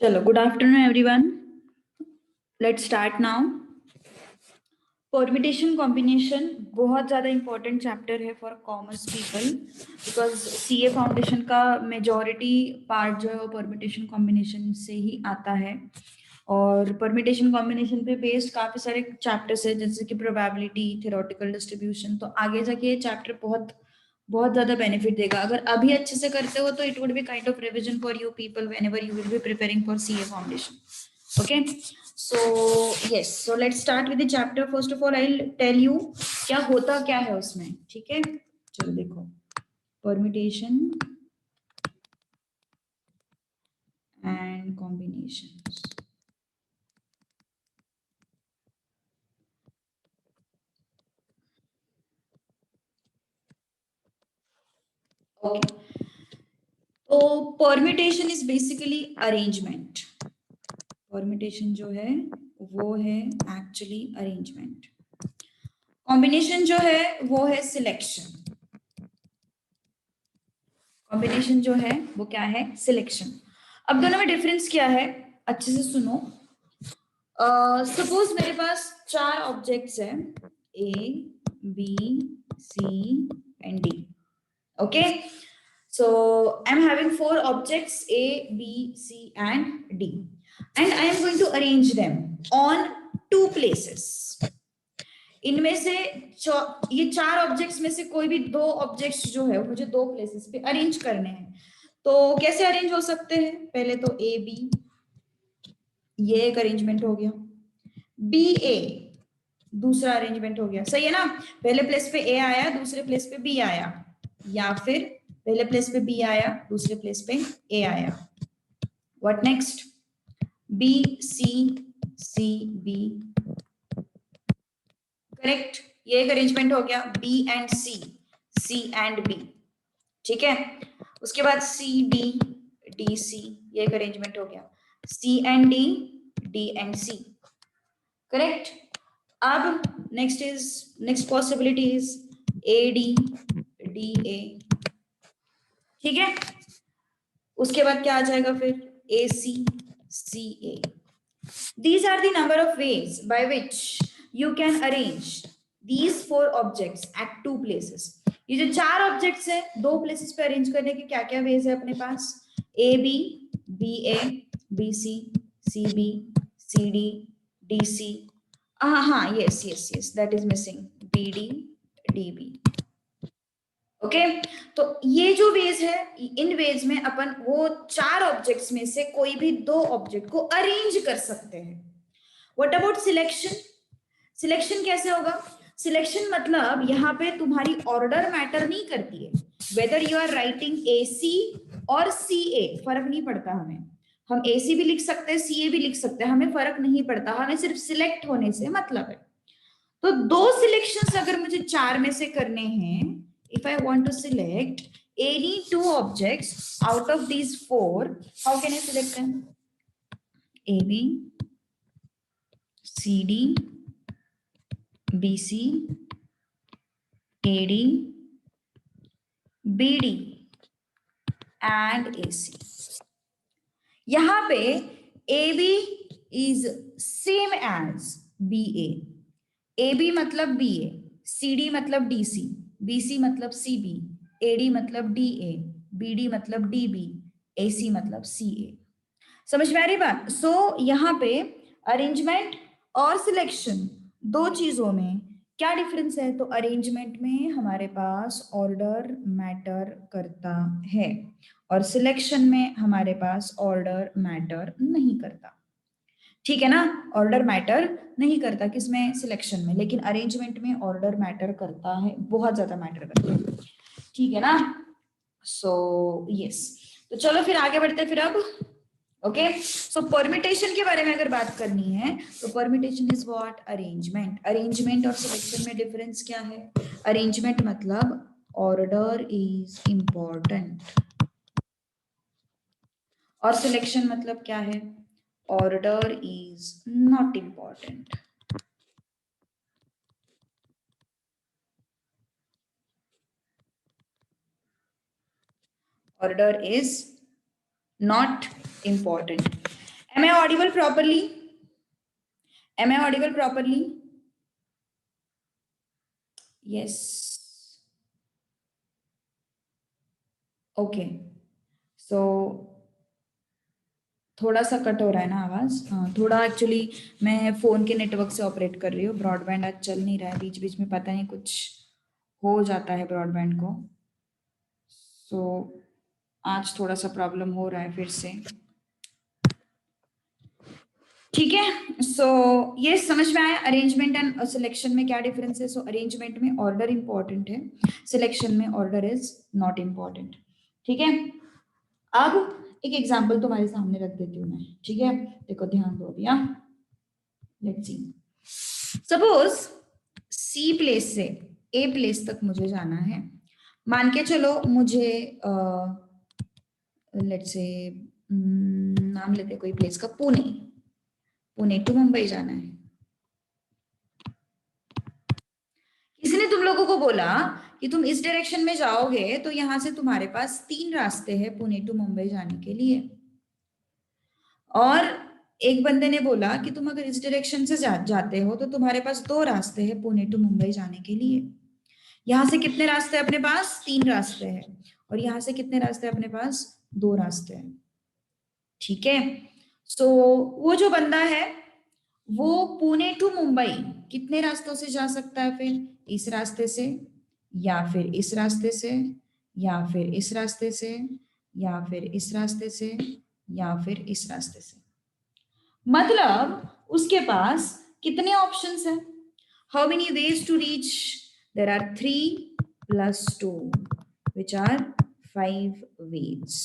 चलो, good afternoon everyone. Let's start now. Permutation combination बहुत ज़्यादा इंपॉर्टेंट चैप्टर है for commerce people, because CA foundation का majority part जो है वो परम्यूटेशन कॉम्बिनेशन से ही आता है। और परम्यूटेशन कॉम्बिनेशन पे बेस्ड काफ़ी सारे चैप्टर्स है, जैसे कि प्रोबेबिलिटी, थ्योरेटिकल डिस्ट्रीब्यूशन। तो आगे जाके ये चैप्टर बहुत बहुत ज़्यादा बेनिफिट देगा। अगर अभी अच्छे से करते हो तो it would be kind of revision for you people whenever you will be preparing for CA foundation. Okay, so yes, so let's start with the chapter. First of all, I'll tell you क्या होता क्या है उसमें। ठीक है, चलो देखो, permutation and combinations। Okay, तो permutation is basically arrangement। permutation जो है वो है actually arrangement। combination जो है वो है selection। कॉम्बिनेशन जो है वो क्या है? सिलेक्शन। अब दोनों में डिफरेंस क्या है, अच्छे से सुनो। सपोज मेरे पास चार ऑब्जेक्ट्स हैं, ए, बी, सी एंड डी। ओके, so I'm having four objects A, B, C and D, and I am going to arrange them on two places। इनमें से ये चार ऑब्जेक्ट्स में से कोई भी दो ऑब्जेक्ट्स जो है मुझे दो प्लेसेस पे अरेंज करने हैं। तो कैसे अरेंज हो सकते हैं? पहले तो ए बी, ये एक अरेंजमेंट हो गया। बी ए, दूसरा अरेंजमेंट हो गया। सही है ना? पहले प्लेस पे ए आया, दूसरे प्लेस पे बी आया, या फिर पहले प्लेस पे बी आया, दूसरे प्लेस पे ए आया। What next? B C, C B. Correct, ये एक अरेंजमेंट हो गया, B and C and B. ठीक है, उसके बाद सी डी, डी सी, ये एक अरेंजमेंट हो गया, C and D, D and C. Correct. अब next possibility is A D, D A. ठीक है, उसके बाद क्या आ जाएगा फिर? ए सी, सी ए। These are the number of ways by which you can arrange these four objects at two places। ये जो चार ऑब्जेक्ट्स है दो प्लेसेस पे अरेंज करने के क्या क्या वेज है अपने पास? A B, B A, B C B, C D, D C. हाँ, yes yes yes, that is missing, D D, D B. Okay, तो ये जो वेज है, इन वेज में अपन वो चार ऑब्जेक्ट्स में से कोई भी दो ऑब्जेक्ट को अरेंज कर सकते हैं। What about selection? सिलेक्शन कैसे होगा? सिलेक्शन मतलब यहाँ पे तुम्हारी ऑर्डर मैटर नहीं करती है। Whether you are writing A C और सी ए, फर्क नहीं पड़ता हमें। हम ए सी भी लिख सकते हैं, सी ए भी लिख सकते हैं, हमें फर्क नहीं पड़ता, हमें सिर्फ सिलेक्ट होने से मतलब है। तो दो सिलेक्शंस अगर मुझे चार में से करने हैं, if I want to select any two objects out of these four, how can I select them? AB, CD, BC, AD, BD and AC। यहां पे AB is same as BA। AB मतलब BA, CD मतलब DC, BC मतलब CB, AD मतलब DA, BD मतलब DB, AC मतलब CA। समझ में आ रही बात? सो यहाँ पे अरेंजमेंट और सिलेक्शन दो चीजों में क्या डिफरेंस है? तो अरेंजमेंट में हमारे पास ऑर्डर मैटर करता है और सिलेक्शन में हमारे पास ऑर्डर मैटर नहीं करता। ठीक है ना? ऑर्डर मैटर नहीं करता किसमें? सिलेक्शन में, लेकिन अरेंजमेंट में ऑर्डर मैटर करता है, बहुत ज्यादा मैटर करता है। ठीक है ना? सो यस, तो चलो फिर आगे बढ़ते हैं फिर अब। ओके, सो परम्यूटेशन के बारे में अगर बात करनी है तो permutation is what? Arrangement. Arrangement और सिलेक्शन में डिफरेंस क्या है? अरेंजमेंट मतलब ऑर्डर इज इंपॉर्टेंट और सिलेक्शन मतलब क्या है? Order is not important. Order is not important. Am I audible properly? Am I audible properly? Yes. Okay. So थोड़ा सा कट हो रहा है ना आवाज? हाँ, थोड़ा एक्चुअली मैं फोन के नेटवर्क से ऑपरेट कर रही हूँ, ब्रॉडबैंड आज चल नहीं रहा है, बीच बीच में पता नहीं कुछ हो जाता है ब्रॉडबैंड को। सो आज थोड़ा सा प्रॉब्लम हो रहा है फिर से। ठीक है, सो ये समझ में आया अरेंजमेंट एंड सिलेक्शन में क्या डिफरेंस है। सो अरेंजमेंट में ऑर्डर इंपॉर्टेंट है, सिलेक्शन में ऑर्डर इज नॉट इंपॉर्टेंट। ठीक है, अब एक एग्जांपल तुम्हारे सामने रख देती हूँ मैं। ठीक है, देखो ध्यान दो भैया। Let's see, suppose C place से ए प्लेस तक मुझे जाना है। मान के चलो मुझे लेट्स से नाम लेते कोई प्लेस का, पुणे, पुणे टू मुंबई जाना है। किसी ने तुम लोगों को बोला कि तुम इस डायरेक्शन में जाओगे तो यहां से तुम्हारे पास 3 रास्ते हैं पुणे टू मुंबई जाने के लिए, और एक बंदे ने बोला कि तुम अगर इस डायरेक्शन से जाते हो तो तुम्हारे पास 2 रास्ते हैं पुणे टू मुंबई जाने के लिए। यहां से कितने रास्ते अपने पास? 3 रास्ते हैं, और यहां से कितने रास्ते अपने पास? 2 रास्ते हैं। ठीक है, सो वो जो बंदा है वो पुणे टू मुंबई कितने रास्तों से जा सकता है फिर? इस रास्ते से, या फिर इस रास्ते से, या फिर इस रास्ते से, या फिर इस रास्ते से, या फिर इस रास्ते से। मतलब उसके पास कितने ऑप्शंस हैं? How many ways to reach? There are 3 plus 2 which are 5 ways।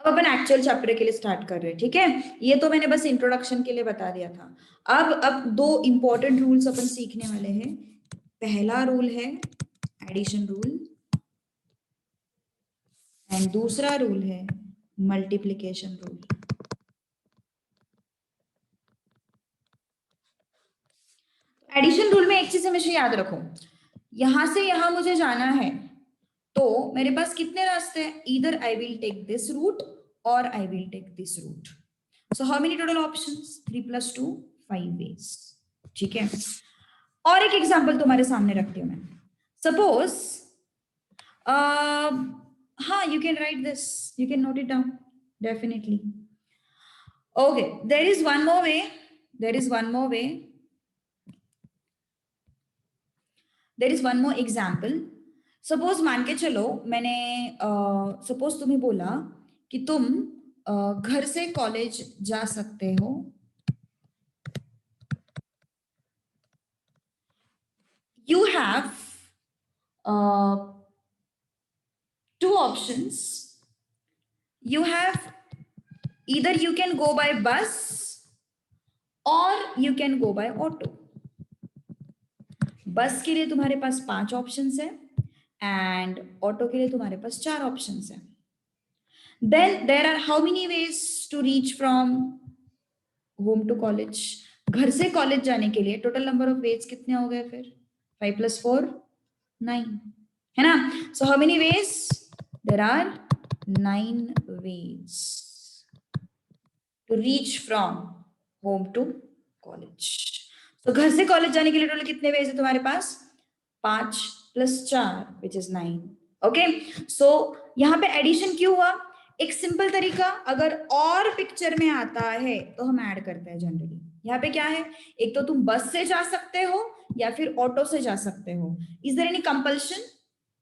अब अपन एक्चुअल चैप्टर के लिए स्टार्ट कर रहे हैं। ठीक है, ये तो मैंने बस इंट्रोडक्शन के लिए बता दिया था। अब 2 इंपॉर्टेंट रूल्स अपन सीखने वाले हैं। पहला रूल है एडिशन रूल, एंड दूसरा रूल है मल्टीप्लिकेशन रूल। एडिशन रूल में एक चीज हमेशा याद रखो, यहां से यहां मुझे जाना है तो मेरे पास कितने रास्ते हैं? Either I will take this route और I will take this route. So how many total options? 3 plus 2 5 ways. ठीक है, और एक एग्जांपल तुम्हारे सामने रखती हूं मैं। सपोज हाँ, you can write this, you can note it down definitely. Okay, there is one more way, there is one more way, there is one more example. Suppose मान के चलो मैंने सपोज तुम्हें बोला कि तुम घर से कॉलेज जा सकते हो, you have two options. You have either you can go by bus or you can go by auto. बस के लिए तुम्हारे पास 5 ऑप्शंस है एंड ऑटो के लिए तुम्हारे पास 4 ऑप्शंस है। Then there are how many ways to reach from home to college? घर से कॉलेज जाने के लिए टोटल नंबर ऑफ वेज कितने हो गए फिर? 5 plus 4 9 है ना? So how many ways? There are 9 ways to reach from home to college. So घर से कॉलेज जाने के लिए टोटल कितने वेज है तुम्हारे पास? 5 plus 4 which is 9। ओके, सो यहाँ पे एडिशन क्यों हुआ? एक सिंपल तरीका, अगर और पिक्चर में आता है तो हम ऐड करते हैं जनरली। यहाँ पे क्या है, एक तो तुम बस से जा सकते हो या फिर ऑटो से जा सकते हो। Is there any compulsion?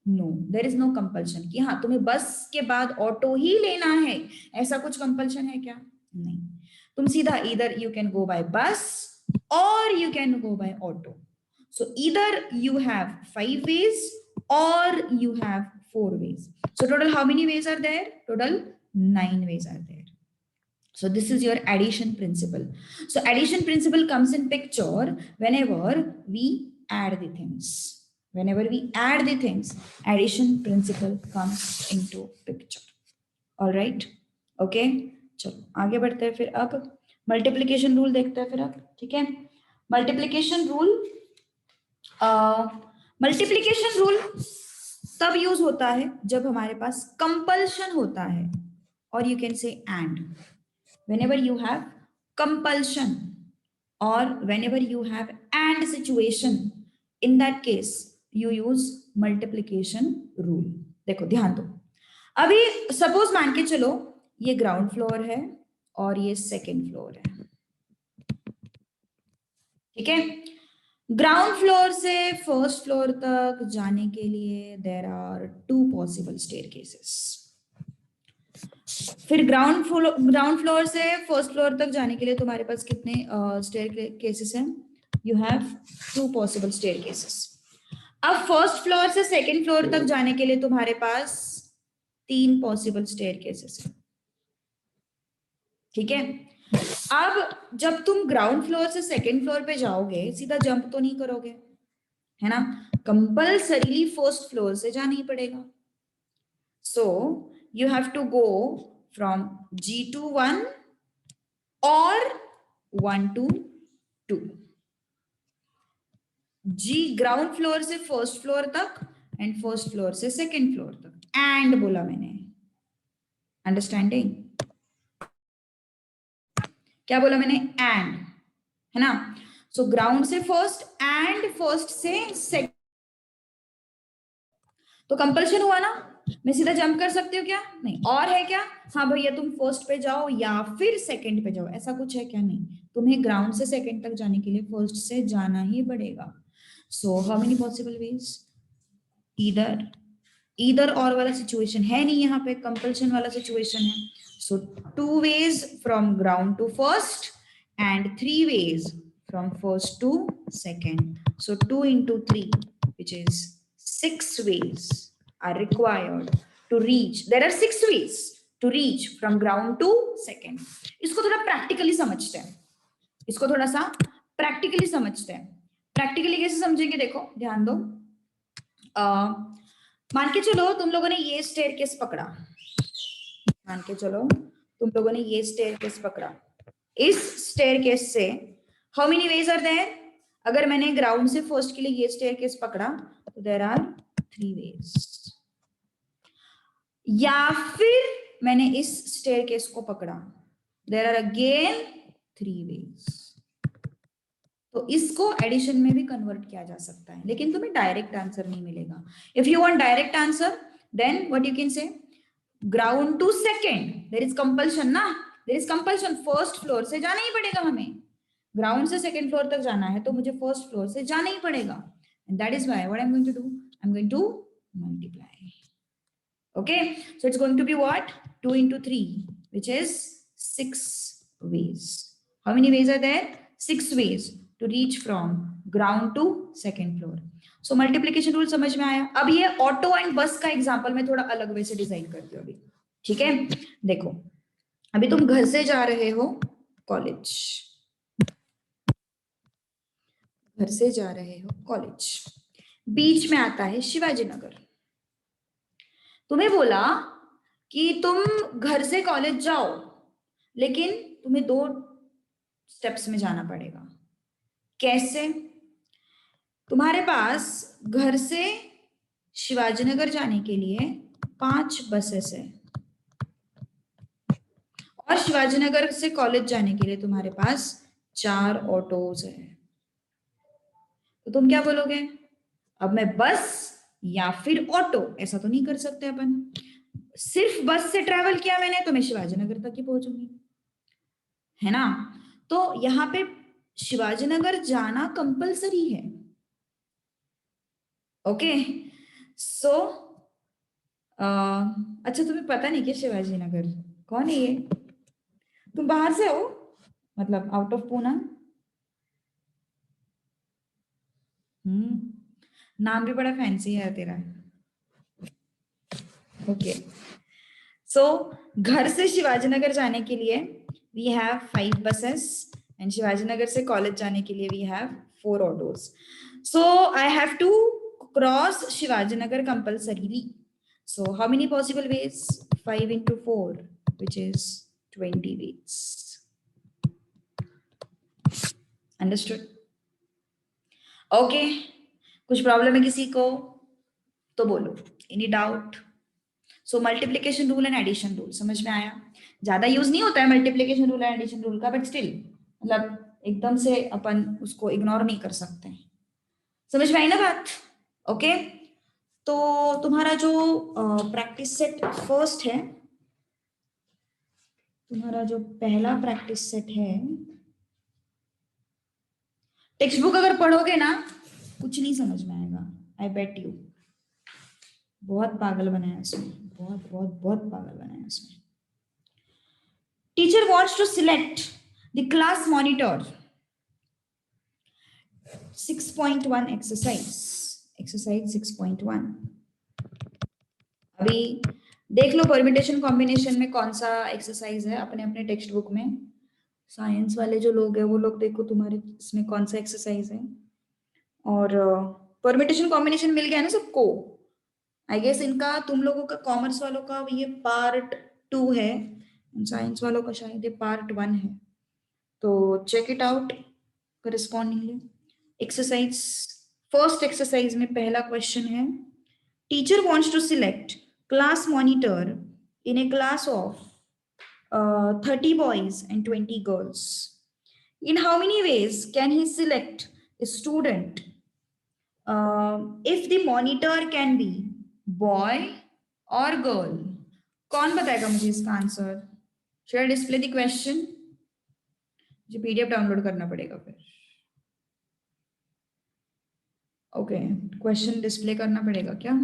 No, there is no compulsion कि हाँ तुम्हें बस के बाद ऑटो ही लेना है, ऐसा कुछ कंपल्शन है क्या? नहीं, तुम सीधा इधर you can go by bus और you can go by auto. So इधर you have 5 ways or you have 4 ways. So total how many ways are there? Total 9 ways are there. So this is your addition principle. So addition principle comes in picture whenever we add the things. Whenever we add the things, addition principle comes into picture. All right? Okay? चलो आगे बढ़ते हैं फिर। अब multiplication rule देखते हैं फिर अब। ठीक है, मल्टीप्लिकेशन रूल, मल्टीप्लिकेशन रूल तब यूज होता है जब हमारे पास कंपल्शन होता है। or you can say and. Whenever you have compulsion or whenever you have and situation, in that case you use multiplication rule. देखो ध्यान दो, अभी सपोज मान के चलो ये ग्राउंड फ्लोर है और ये सेकेंड फ्लोर है, ठीक है। ग्राउंड फ्लोर से फर्स्ट फ्लोर तक जाने के लिए देर आर 2 पॉसिबल स्टेयरकेसेस। फिर ग्राउंड फ्लोर से फर्स्ट फ्लोर तक जाने के लिए तुम्हारे पास कितने स्टेयरकेसेस हैं? You have 2 possible staircases. अब फर्स्ट फ्लोर से सेकंड फ्लोर तक जाने के लिए तुम्हारे पास 3 पॉसिबल स्टेयरकेसेस हैं, ठीक है। अब जब तुम ग्राउंड फ्लोर से सेकंड फ्लोर पे जाओगे सीधा जंप तो नहीं करोगे, है ना, कंपल्सरीली फर्स्ट फ्लोर से जाना ही पड़ेगा। So you have to go from G to 1 और 1 to 2। G ग्राउंड फ्लोर से फर्स्ट फ्लोर तक एंड फर्स्ट फ्लोर से सेकंड फ्लोर तक, एंड बोला मैंने, अंडरस्टैंडिंग? क्या बोला मैंने? एंड, है ना। सो ग्राउंड से फर्स्ट एंड फर्स्ट से सेकंड, तो कंपल्शन हुआ ना, मैं सीधा जंप कर सकती हूँ क्या? नहीं। और है क्या? हाँ भैया तुम फर्स्ट पे जाओ या फिर सेकंड पे जाओ, ऐसा कुछ है क्या? नहीं, तुम्हें ग्राउंड से सेकंड तक जाने के लिए फर्स्ट से जाना ही पड़ेगा। सो how many possible veg? Either और वाला सिचुएशन है नहीं, यहाँ पे कंपल्शन वाला सिचुएशन है। So 2 ways from ground to first and 3 ways from first to second. So 2 into 3 which is 6 ways are required to reach. There are 6 ways to reach from ground to second. इसको थोड़ा practically समझते हैं, इसको थोड़ा सा practically समझते हैं। Practically कैसे समझेंगे? देखो ध्यान दो, मान के चलो तुम लोगों ने ये स्टेयरकेस पकड़ा, मान के चलो तुम लोगों ने ये स्टेयरकेस पकड़ा। इस स्टेयरकेस से how many ways are there? अगर मैंने ग्राउंड से फर्स्ट के लिए ये स्टेयरकेस पकड़ा तो देयर आर 3 वेज, या फिर मैंने इस स्टेयरकेस को पकड़ा, देयर आर अगेन 3 वेज। तो इसको एडिशन में भी कन्वर्ट किया जा सकता है, लेकिन तुम्हें डायरेक्ट आंसर नहीं मिलेगा। If you want direct answer then what you can say, ground to second there is compulsion ना, there is compulsion, first floor से जाना ही पड़ेगा हमें। ग्राउंड से सेकंड फ्लोर तक जाना है तो मुझे फर्स्ट फ्लोर से जाना ही पड़ेगा, and that is why what I am going to do, I am going to multiply. Okay, so it's going to be what? 2 into 3, which is 6 ways. How many ways are there? 6 ways to reach from ground to second floor. So multiplication rule समझ में आया? अब ये auto and बस का example मैं थोड़ा अलग वे से डिजाइन करती हूँ अभी, ठीक है। देखो अभी तुम घर से जा रहे हो कॉलेज, घर से जा रहे हो कॉलेज, बीच में आता है शिवाजी नगर। तुम्हें बोला कि तुम घर से कॉलेज जाओ, लेकिन तुम्हें 2 स्टेप्स में जाना पड़ेगा। कैसे? तुम्हारे पास घर से शिवाजीनगर जाने के लिए 5 बसेस है और शिवाजीनगर से कॉलेज जाने के लिए तुम्हारे पास 4 ऑटोज है। तो तुम क्या बोलोगे? अब मैं बस या फिर ऑटो, ऐसा तो नहीं कर सकते अपन। सिर्फ बस से ट्रेवल किया मैंने तो मैं शिवाजीनगर तक ही पहुंचूंगी, है ना। तो यहाँ पे शिवाजीनगर जाना कंपलसरी है। ओके, सो अच्छा तुम्हें पता नहीं क्या शिवाजीनगर कौन है ये? तुम बाहर से हो, मतलब आउट ऑफ पूना? नाम भी बड़ा फैंसी है तेरा। ओके, सो घर से शिवाजीनगर जाने के लिए we have 5 buses and Shivajinagar से कॉलेज जाने के लिए we have 4 autos. So I have to cross Shivajinagar compulsorily. So how many possible ways? 5 into 4 which is 20 ways. Understood? Okay, कुछ प्रॉब्लम है किसी को तो बोलो, any doubt? So multiplication rule and addition rule समझ में आया। ज्यादा यूज नहीं होता है multiplication rule and addition rule का, बट स्टिल मतलब एकदम से अपन उसको इग्नोर नहीं कर सकते। समझ में आई ना बात? ओके, तो तुम्हारा जो प्रैक्टिस सेट फर्स्ट है, तुम्हारा जो पहला प्रैक्टिस सेट है, टेक्स्ट बुक अगर पढ़ोगे ना कुछ नहीं समझ में आएगा, आई बेट यू। बहुत पागल बनाया इसमें, बहुत बहुत बहुत पागल बनाया इसमें। Teacher wants to select the class monitor 6.1 exercise 6.1। अभी देख लो परम्यूटेशन कॉम्बिनेशन में कौन सा एक्सरसाइज है अपने अपने टेक्स्ट बुक में। साइंस वाले जो लोग हैं वो लोग देखो तुम्हारे इसमें कौन सा एक्सरसाइज है। और परम्यूटेशन कॉम्बिनेशन मिल गया ना सबको। आई गेस इनका तुम लोगों का कॉमर्स वालों का ये पार्ट 2 है, साइंस वालों का शायद ये पार्ट 1 है, तो check it out correspondingly. Exercise first exercise में पहला क्वेश्चन है, teacher wants to select class monitor in a class of 30 boys and 20 girls. In how many ways can he select a student if the monitor can be boy or girl? कौन बताएगा मुझे इसका answer? Shall I display the question? मुझे PDF download करना पड़ेगा फिर। Okay, question display करना पड़ेगा क्या?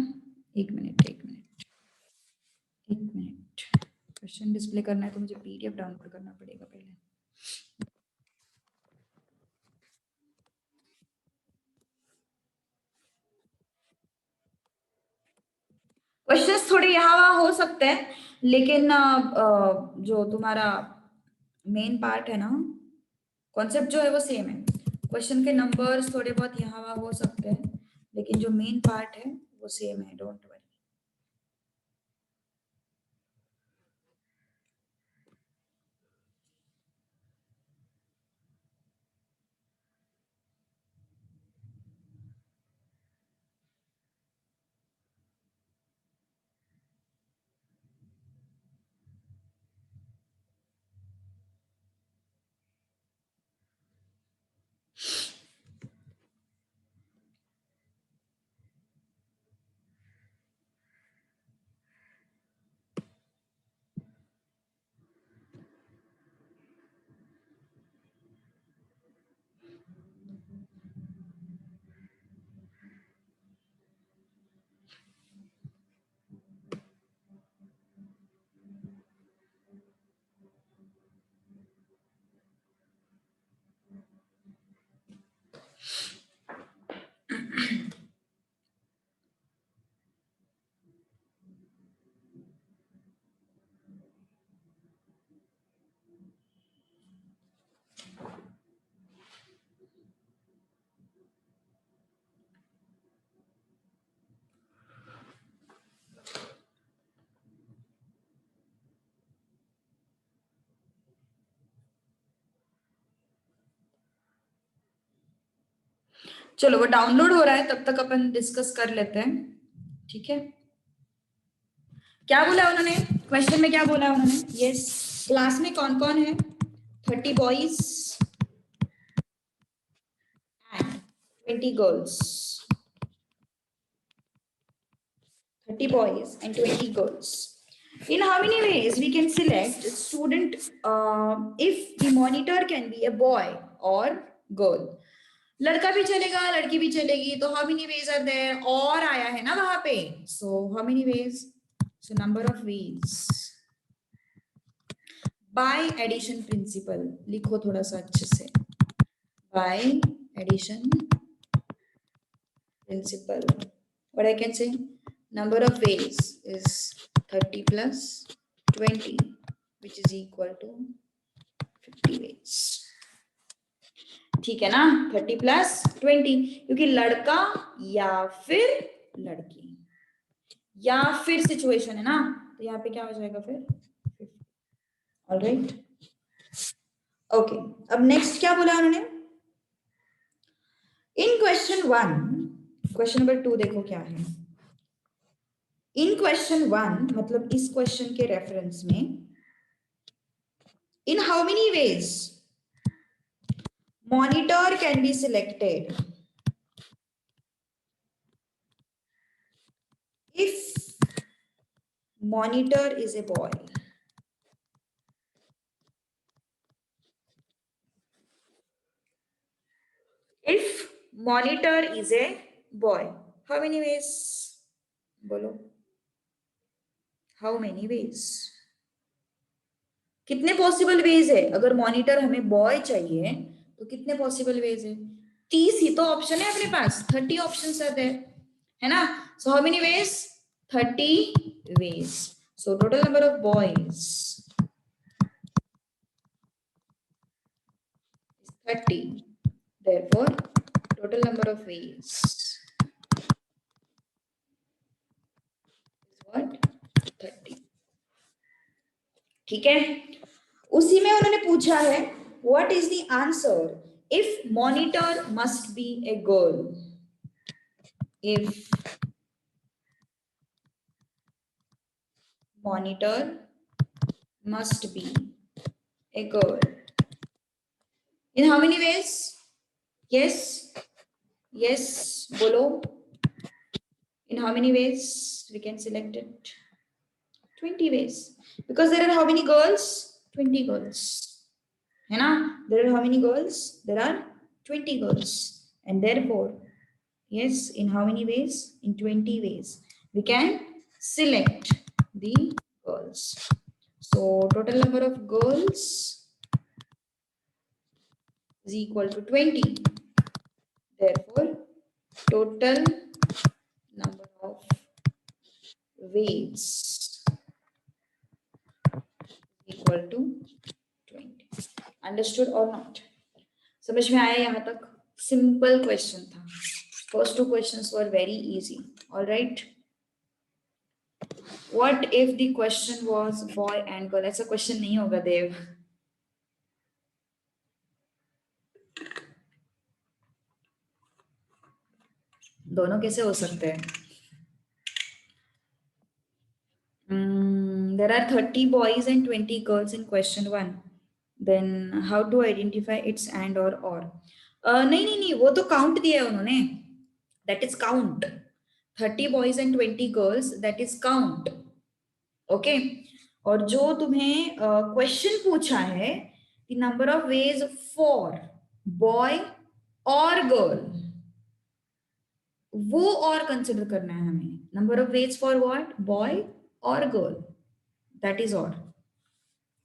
एक मिनट क्वेश्चन डिस्प्ले करना है तो मुझे PDF डाउनलोड करना पड़ेगा पहले। क्वेश्चंस थोड़े यहाँ वहाँ हो सकते हैं, लेकिन जो तुम्हारा मेन पार्ट है ना, कॉन्सेप्ट जो है वो सेम है। क्वेश्चन के नंबर्स थोड़े बहुत यहाँ वहाँ हो सकते हैं, लेकिन जो मेन पार्ट है वो सेम है, डोंट वरी। चलो वो डाउनलोड हो रहा है, तब तक अपन डिस्कस कर लेते हैं, ठीक है? क्या बोला उन्होंने क्वेश्चन में, क्या बोला उन्होंने? यस, क्लास में कौन कौन है? 30 boys and 20 girls. 30 boys and 20 girls. In how many ways we can select a student if the monitor can be a boy or girl? लड़का भी चलेगा लड़की भी चलेगी, तो how many ways are there? और आया है ना वहां पे, so how many ways? So number of ways by addition principle लिखो थोड़ा सा अच्छे से, by addition principle. What I can say, number of ways is 30 plus 20, which is equal to 50 ways. ठीक है ना? 30 plus 20, क्योंकि लड़का या फिर लड़की या फिर सिचुएशन है ना, तो यहाँ पे क्या हो जाएगा फिर? Alright, okay. अब नेक्स्ट क्या बोला उन्होंने? इन क्वेश्चन 1, क्वेश्चन नंबर 2 देखो क्या है। इन क्वेश्चन 1 मतलब इस क्वेश्चन के रेफरेंस में इन how many veg monitor can be selected if monitor is a boy. If monitor is a boy, how many ways? बोलो, how many ways? कितने पॉसिबल वेज है? अगर मॉनिटर हमें बॉय चाहिए तो कितने पॉसिबल वेज है? 30 ही तो ऑप्शन है अपने पास, 30 ऑप्शन आर देयर, है ना? So how many ways? 30 ways. So total number of boys is 30. Therefore, total number of ways is what? 30. ठीक है. उसी में उन्होंने पूछा है what is the answer if monitor must be a girl. If monitor must be a girl, in how many veg? Yes yes बोलो, in how many ways we can select it? 20 ways, because there are how many girls? 20 girls, है ना? There are how many girls? There are 20 girls, and therefore, yes, in how many ways? In 20 ways we can select the girls. So total number of girls is equal to 20. Therefore, total number of ways equal to 20. Understood or not? समझ में आया यहाँ तक? Simple question था. First 2 questions were very easy. All right. What if the question was boy and girl? ऐसा question नहीं होगा देव. दोनों कैसे हो सकते हैं? There are 30 boys and 20 girls in question 1. Then how to identify its and or? नहीं नहीं नहीं, वो तो काउंट दिया है उन्होंने. That is count. 30 boys and 20 girls, that is count. Okay. और जो तुम्हें क्वेश्चन पूछा है, the number of ways for boy और girl, वो और कंसिडर करना है हमें. Number of ways for what? Boy और girl, that is all.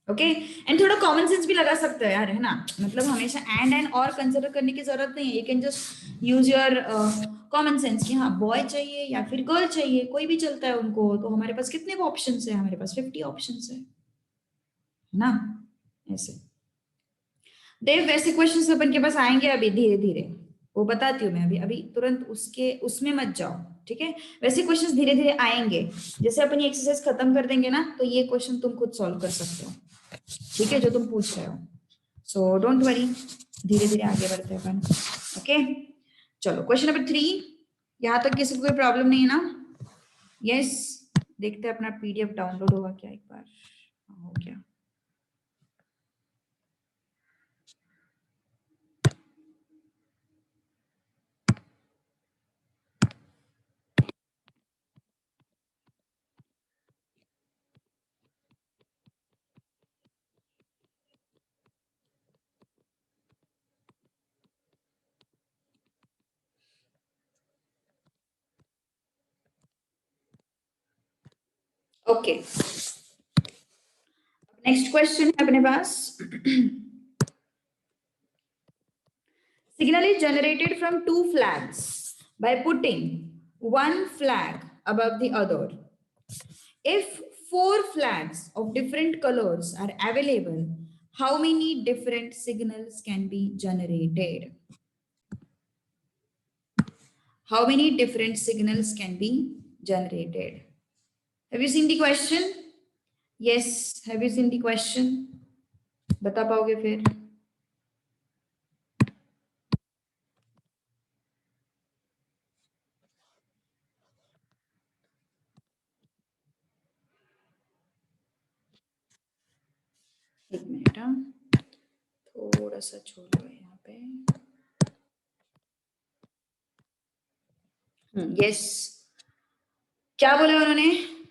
Okay. And थोड़ा कॉमन सेंस भी लगा सकते हैं यार, है ना? मतलब हमेशा एंड और कंसिडर करने की जरूरत नहीं है. You can just use your common sense कि हाँ बॉय चाहिए या फिर गर्ल चाहिए, कोई भी चलता है उनको. तो हमारे पास कितने ऑप्शन है? हमारे पास 50 ऑप्शन है ना? ऐसे देव वैसे क्वेश्चंस अपन के पास आएंगे अभी धीरे धीरे, वो बताती हूँ मैं. अभी अभी तुरंत उसके उसमें मत जाओ, ठीक है? वैसे क्वेश्चंस धीरे धीरे आएंगे. जैसे अपन ये एक्सरसाइज खत्म कर देंगे ना, तो ये क्वेश्चन तुम खुद सॉल्व कर सकते हो, ठीक है, जो तुम पूछ रहे हो. सो डोंट वरी, धीरे धीरे आगे बढ़ते हैं अपन. ओके. चलो क्वेश्चन नंबर 3. यहाँ तक किसी को कोई प्रॉब्लम नहीं है ना? यस. देखते हैं अपना पीडीएफ डाउनलोड होगा क्या एक बार. हो गया. ओके. नेक्स्ट क्वेश्चन है अपने पास. Signal is generated from two flags by putting one flag above the other. If 4 flags of different colors are available, how many different signals can be generated? How many different signals can be generated? Have you seen the question? Yes. Have you seen the question? बता पाओगे फिर? एक minute, हाँ थोड़ा सा छोड़ लो यहाँ पे। यस, क्या बोला उन्होंने?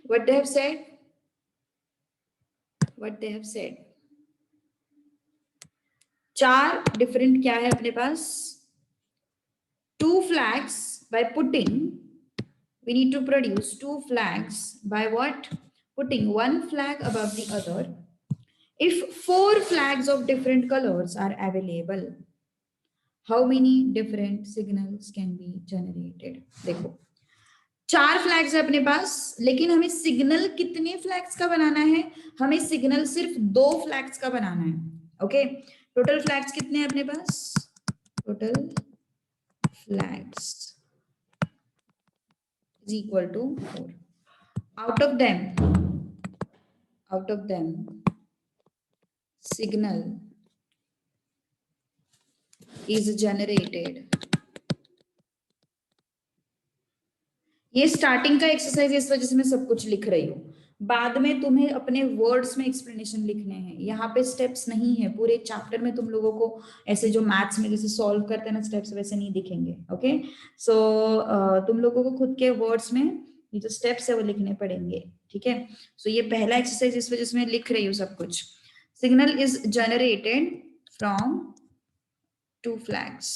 What they have said, what they have said, 4 different क्या है अपने पास, 2 flags by putting, we need to produce 2 flags by what? Putting one flag above the other. If 4 flags of different colors are available, how many different signals can be generated? देखो 4 flags है अपने पास, लेकिन हमें signal कितने flags का बनाना है? हमें signal सिर्फ 2 फ्लैग्स का बनाना है। ओके, टोटल फ्लैग्स कितने हैं अपने पास? Total flags is equal to 4. Out of them, signal is generated. ये स्टार्टिंग का एक्सरसाइज, इस वजह से मैं सब कुछ लिख रही हूँ। बाद में तुम्हें अपने वर्ड्स में एक्सप्लेनेशन लिखने हैं, यहाँ पे स्टेप्स नहीं है। पूरे चैप्टर में तुम लोगों को ऐसे जो मैथ्स में जैसे सॉल्व करते हैं ना स्टेप्स, वैसे नहीं दिखेंगे। ओके, सो तुम लोगों को खुद के वर्ड्स में ये जो स्टेप्स है वो लिखने पड़ेंगे। ठीक है, सो ये पहला एक्सरसाइज, इस वजह से मैं लिख रही हूँ सब कुछ। Signal is generated from 2 flags.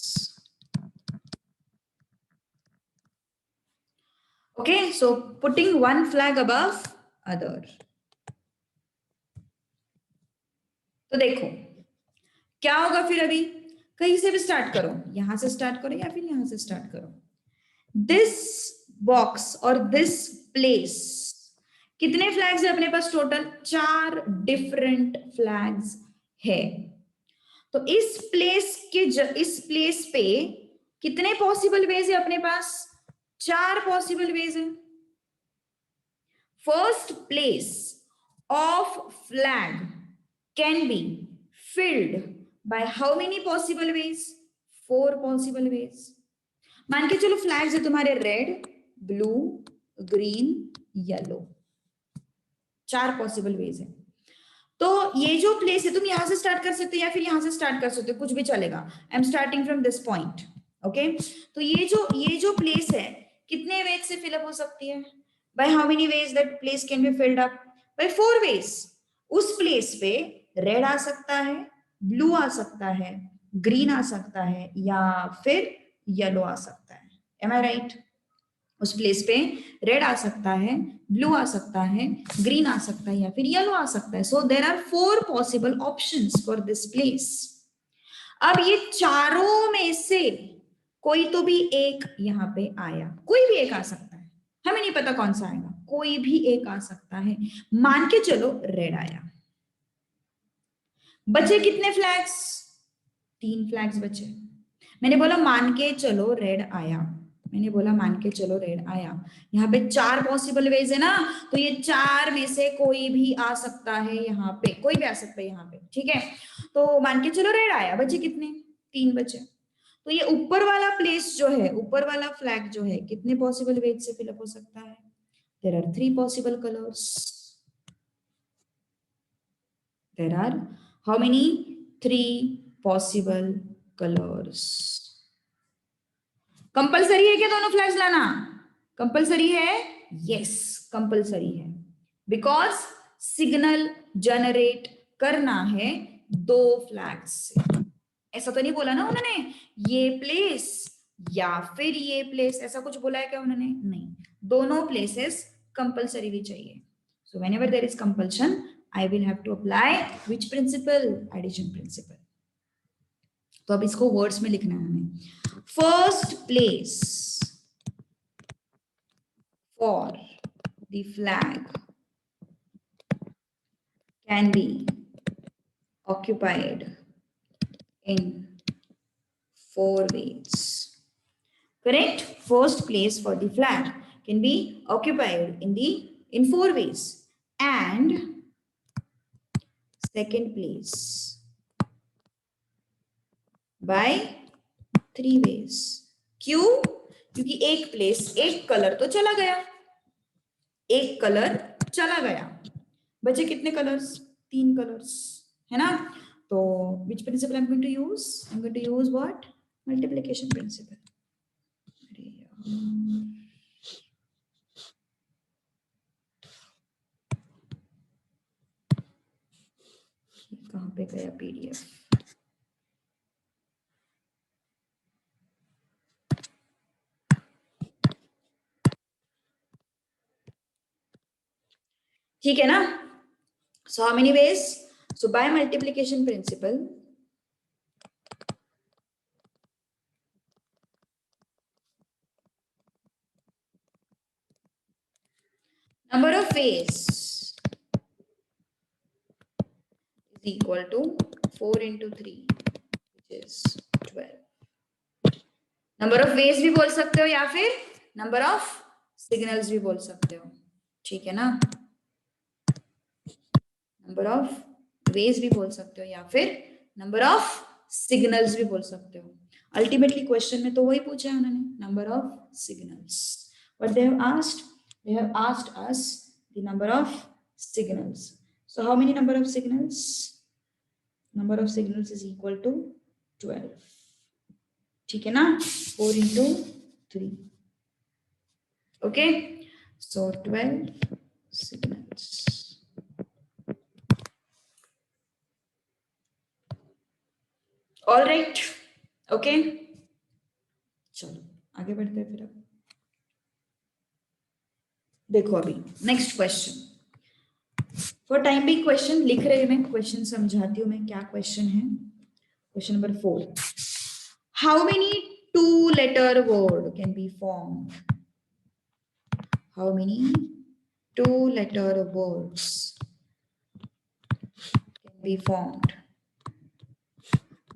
Okay, so putting one flag above other. तो देखो क्या होगा फिर, अभी कहीं से भी स्टार्ट करो, यहां से स्टार्ट करो या फिर यहां से स्टार्ट करो। दिस बॉक्स और दिस प्लेस, कितने फ्लैग्स है अपने पास? टोटल 4 डिफरेंट फ्लैग्स है। तो इस प्लेस पे कितने पॉसिबल वेज है अपने पास? 4 पॉसिबल वेज है। First place of flag can be filled by how many possible ways? 4 possible ways. मान के चलो फ्लैग्स है तुम्हारे red, blue, green, yellow, 4 possible ways है। तो ये जो प्लेस है, तुम यहां से स्टार्ट कर सकते हो या फिर यहां से स्टार्ट कर सकते हो, कुछ भी चलेगा। I am starting from this point. Okay, तो ये जो प्लेस है कितने वेज से फिलअप हो सकती है? By how many ways that place can be filled up? By 4 ways. उस प्लेस पे रेड आ सकता है, ब्लू आ सकता है, ग्रीन आ सकता है या फिर येलो आ सकता है। Am I right? उस प्लेस पे रेड आ सकता है, ब्लू आ सकता है, ग्रीन आ सकता है या फिर येलो आ सकता है। So there are 4 possible options for this place. अब ये चारों में से कोई तो भी एक यहाँ पे आया, कोई भी एक आ सकता है, हमें नहीं पता कौन सा आएगा, कोई भी एक आ सकता है। मान के चलो रेड आया, बचे कितने फ्लैग्स? 3 फ्लैग्स बचे। मैंने बोला मान के चलो रेड आया, मैंने बोला मान के चलो रेड आया। यहाँ पे 4 पॉसिबल वेज है ना, तो ये 4 में से कोई भी आ सकता है, यहाँ पे कोई भी आ सकता है यहाँ पे। ठीक है, तो मान के चलो रेड आया, बचे कितने? 3 बचे। तो ये ऊपर वाला प्लेस जो है, ऊपर वाला फ्लैग जो है, कितने पॉसिबल वेज से फिलअप हो सकता है? There are 3 possible colors. There are how many? 3 possible colors. Compulsory है क्या दोनों फ्लैग्स लाना? कंपलसरी है? यस, कंपलसरी है, बिकॉज सिग्नल जनरेट करना है 2 फ्लैग्स से। ऐसा तो नहीं बोला ना उन्होंने ये प्लेस या फिर ये प्लेस, ऐसा कुछ बोला है क्या उन्होंने? नहीं, दोनों प्लेसेस कंपलसरी भी चाहिए। So whenever there is compulsion, I will have to apply which principle? Addition principle. तो अब इसको वर्ड्स में लिखना है हमें। First place for the flag can be occupied in 4 ways. Correct? First place for the flag can be occupied in 4 ways, and second place by 3 ways. क्यों? क्योंकि एक प्लेस, एक कलर तो चला गया, एक कलर चला गया, बचे कितने कलर्स? 3 कलर्स, है ना? तो which principle I'm going to use? I'm going to use what? Multiplication principle. अरे यार, कहाँ पे गया PDF? ठीक है ना? So how many ways? So by multiplication principle, number of ways is equal to 4 into 3, which is 12. Number of veg भी बोल सकते हो या फिर नंबर ऑफ सिग्नल्स भी बोल सकते हो, ठीक है ना? नंबर ऑफ वेज भी बोल सकते हो या फिर नंबर ऑफ सिग्नल्स भी बोल सकते हो. अल्टीमेटली क्वेश्चन में तो वही पूछा है उन्होंने, number of signals. What they have asked? They have asked us the number of signals. So how many number of signals? Number of signals is equal to 12. ठीक है ना? 4 into 3. Okay. So 12 signals. All right. Okay. चलो आगे बढ़ते हैं फिर. अब देखो अभी next question. For time being question लिख रही मैं, क्वेश्चन समझाती हूँ मैं क्या क्वेश्चन है. Question number 4. How many 2-letter word can be formed? How many 2-letter words can be formed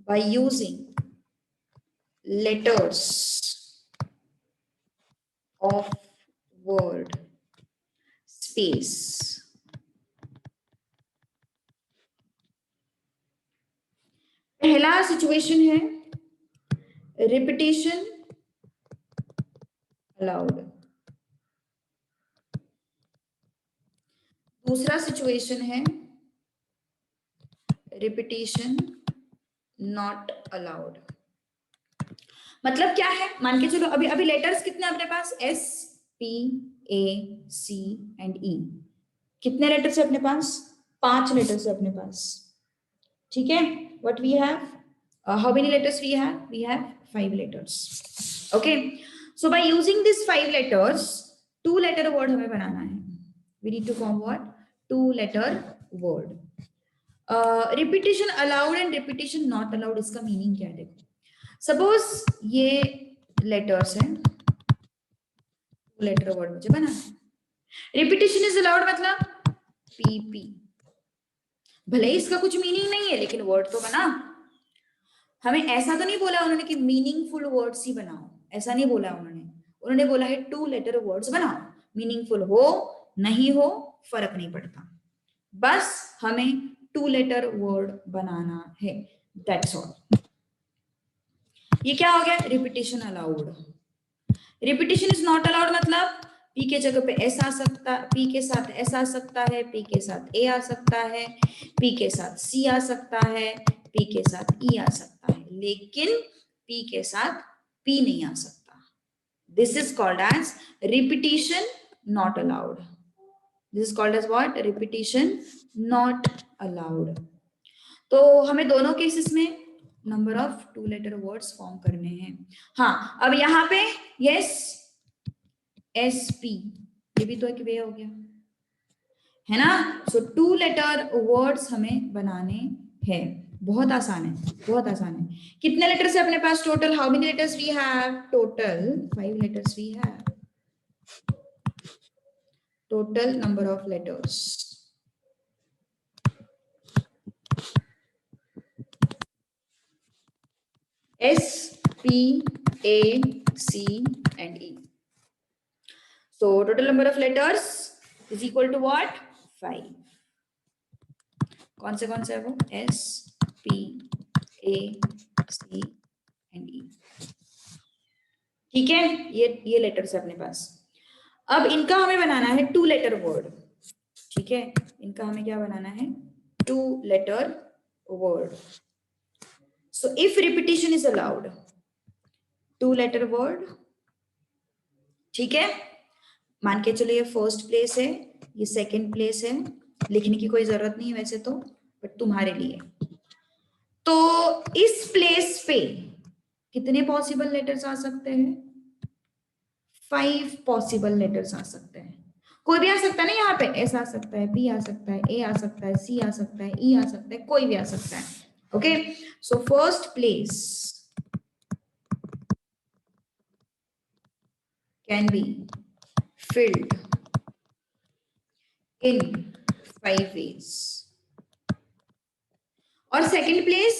by using letters of word space? पहला सिचुएशन है रिपीटेशन अलाउड. दूसरा सिचुएशन है रिपीटेशन नॉट अलाउड. मतलब क्या है? मान के चलो अभी लेटर्स कितने अपने पास? S, P, A, C and E. कितने लेटर्स है अपने पास? 5 लेटर्स है अपने पास. ठीक है. What we have? How many letters we have? We have 5 letters. Okay. So by using this 5 letters 2-letter word हमें बनाना है. We need to form what? 2-letter word. Repetition allowed and repetition not allowed, इसका meaning क्या है? देखो suppose ये letters है, 2-letter word मुझे बनाना है. रिपीटेशन इज अलाउड मतलब PP. भले ही इसका कुछ मीनिंग नहीं है लेकिन वर्ड तो बना. हमें ऐसा तो नहीं बोला उन्होंने कि मीनिंगफुल वर्ड्स ही बनाओ, ऐसा नहीं बोला उन्होंने बोला है 2-letter वर्ड्स बनाओ. मीनिंगफुल हो नहीं हो फर्क नहीं पड़ता, बस हमें 2-letter वर्ड बनाना है. That's all. ये क्या हो गया? Repetition allowed. Repetition is not allowed मतलब P के जगह पे S आ सकता, P के साथ S आ सकता है, P के साथ A आ सकता है, P के साथ C आ सकता है, P के साथ E आ सकता है, लेकिन P के साथ P नहीं आ सकता. This is called as repetition not allowed. This is called as what? Repetition not allowed. तो हमें दोनों केसेस में number of 2-letter words form करने हैं. हाँ, अब यहाँ पे यस SP, ये भी तो एक वे हो गया है ना. सो 2-letter वर्ड्स हमें बनाने हैं. बहुत आसान है, बहुत आसान है. कितने लेटर्स है अपने पास total? How many letters we have? Total 5 letters we have. Total number of letters S, P, A, C and E. So total number of letters is equal to what? 5. कौन से है वो? S, P, A, C and E. ठीक है. ये letters है अपने पास. अब इनका हमें बनाना है 2-letter वर्ड. ठीक है. इनका हमें क्या बनाना है? 2-letter word. So if repetition is allowed, 2-letter word, ठीक है, मान के चलो ये फर्स्ट प्लेस है, ये सेकंड प्लेस है, लिखने की कोई जरूरत नहीं है वैसे तो, बट तुम्हारे लिए। तो इस प्लेस पे कितने पॉसिबल लेटर्स आ सकते हैं? 5 पॉसिबल लेटर्स आ सकते हैं। कोई भी आ सकता है ना, यहाँ पे एस आ सकता है, पी आ सकता है, ए आ सकता है, सी आ सकता है, ई आ सकता है, कोई भी आ सकता है। Okay, so first place can be filled in 5 ways. और सेकंड प्लेस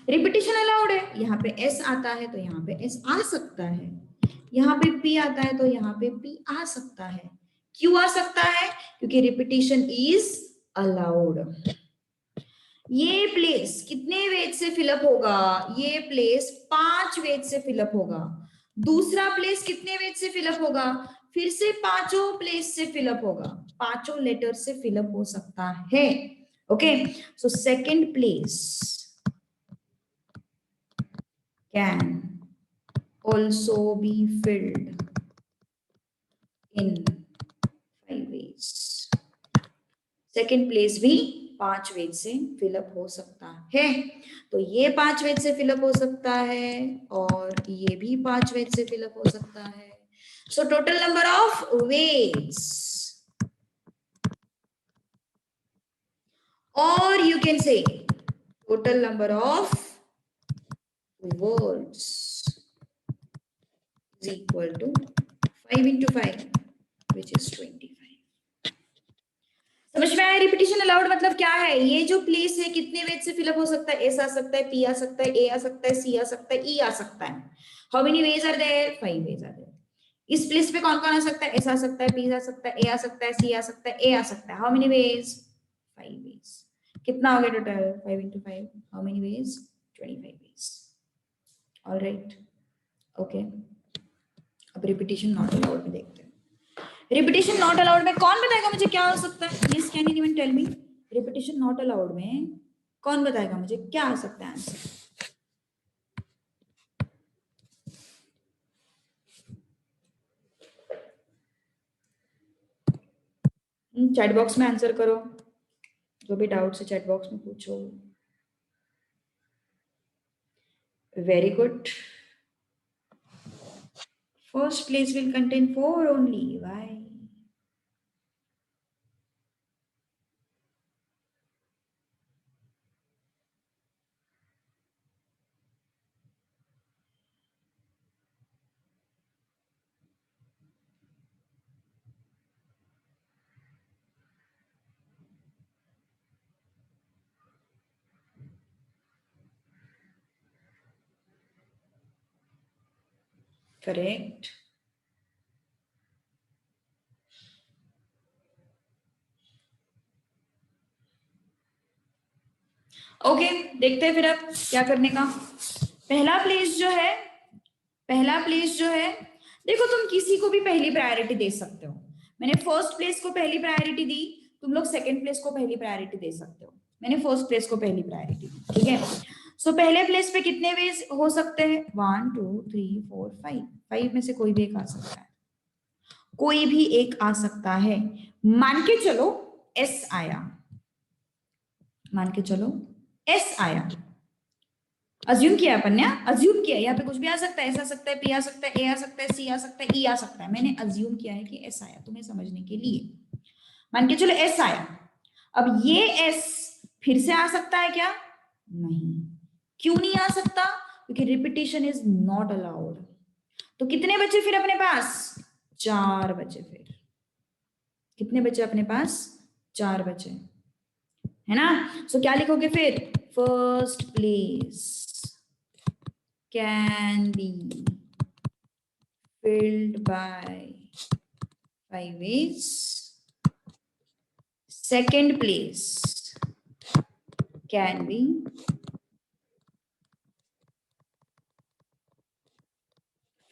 रिपीटिशन अलाउड है, यहाँ पे एस आता है तो यहाँ पे एस आ सकता है, यहाँ पे पी आता है तो यहाँ पे पी आ सकता है। क्यों आ सकता है? क्योंकि रिपीटिशन इज अलाउड। ये प्लेस कितने वेज से फिलअप होगा? ये प्लेस 5 वेज से फिलअप होगा। दूसरा प्लेस कितने वेज से फिलअप होगा? फिर से 5 प्लेस से फिलअप होगा, 5 लेटर से फिलअप हो सकता है। Okay, so second place can also be filled in 5 ways. Second place भी 5 वेज से फिलअप हो सकता है। तो ये 5 वेज से फिलअप हो सकता है और ये भी 5 वेज से फिलअप हो सकता है। So total number of ways, और you can say total number of words is equal to 5 into 5, which is 25. समझ में आया? रिपीटिशन अलाउड मतलब क्या है? ये जो प्लेस है कितने वेज से फिलअप हो सकता है? एस आ सकता है, पी आ सकता है, ए आ सकता है, सी आ सकता है, ई आ सकता है। How many ways are there? 5 ways are there. इस प्लेस पे कौन कौन आ सकता है? एस आ सकता है, पी आ सकता है, ए आ सकता है, सी आ सकता है, ए आ सकता है। How many ways? 5 वेज। कितना हो गया total? 5 into 5, how many ways? 25 ways. Alright, okay. अब रिपीटिशन नॉट अलाउड में देखते हैं। रिपीटिशन नॉट अलाउड में कौन बताएगा मुझे क्या हो सकता है? Yes, can anyone tell me? Repetition not allowed में कौन बताएगा मुझे क्या आ सकता है आंसर? चैट बॉक्स में आंसर करो, जो भी डाउट है चैट बॉक्स में पूछो। Very good. First place will contain 4 only, why? Correct. Okay, देखते हैं फिर अब क्या करने का। पहला प्लेस जो है, पहला प्लेस जो है, देखो तुम किसी को भी पहली प्रायोरिटी दे सकते हो। मैंने फर्स्ट प्लेस को पहली प्रायोरिटी दी, तुम लोग सेकंड प्लेस को पहली प्रायोरिटी दे सकते हो। मैंने फर्स्ट प्लेस को पहली प्रायोरिटी दी, ठीक है। सो पहले प्लेस पे कितने वेज हो सकते हैं? 1 2 3 4 5। 5 में से कोई भी एक आ सकता है, कोई भी एक आ सकता है। मान के चलो एस आया, मान के चलो एस आया, अज्यूम किया अपन ने, अज्यूम किया यहाँ पे कुछ भी आ सकता है, एस आ सकता है, पी आ सकता है, ए आ सकता है, सी आ सकता है, ई आ सकता है। मैंने अज्यूम किया है कि एस आया तुम्हें समझने के लिए। मान के चलो एस आया, अब ये एस फिर से आ सकता है क्या? नहीं। क्यों नहीं आ सकता? क्योंकि रिपीटिशन इज नॉट अलाउड। तो कितने बचे फिर अपने पास? 4 बचे। फिर कितने बचे अपने पास? 4 बचे, है ना। सो क्या लिखोगे फिर? First place can be filled by 5 ways. Second place can be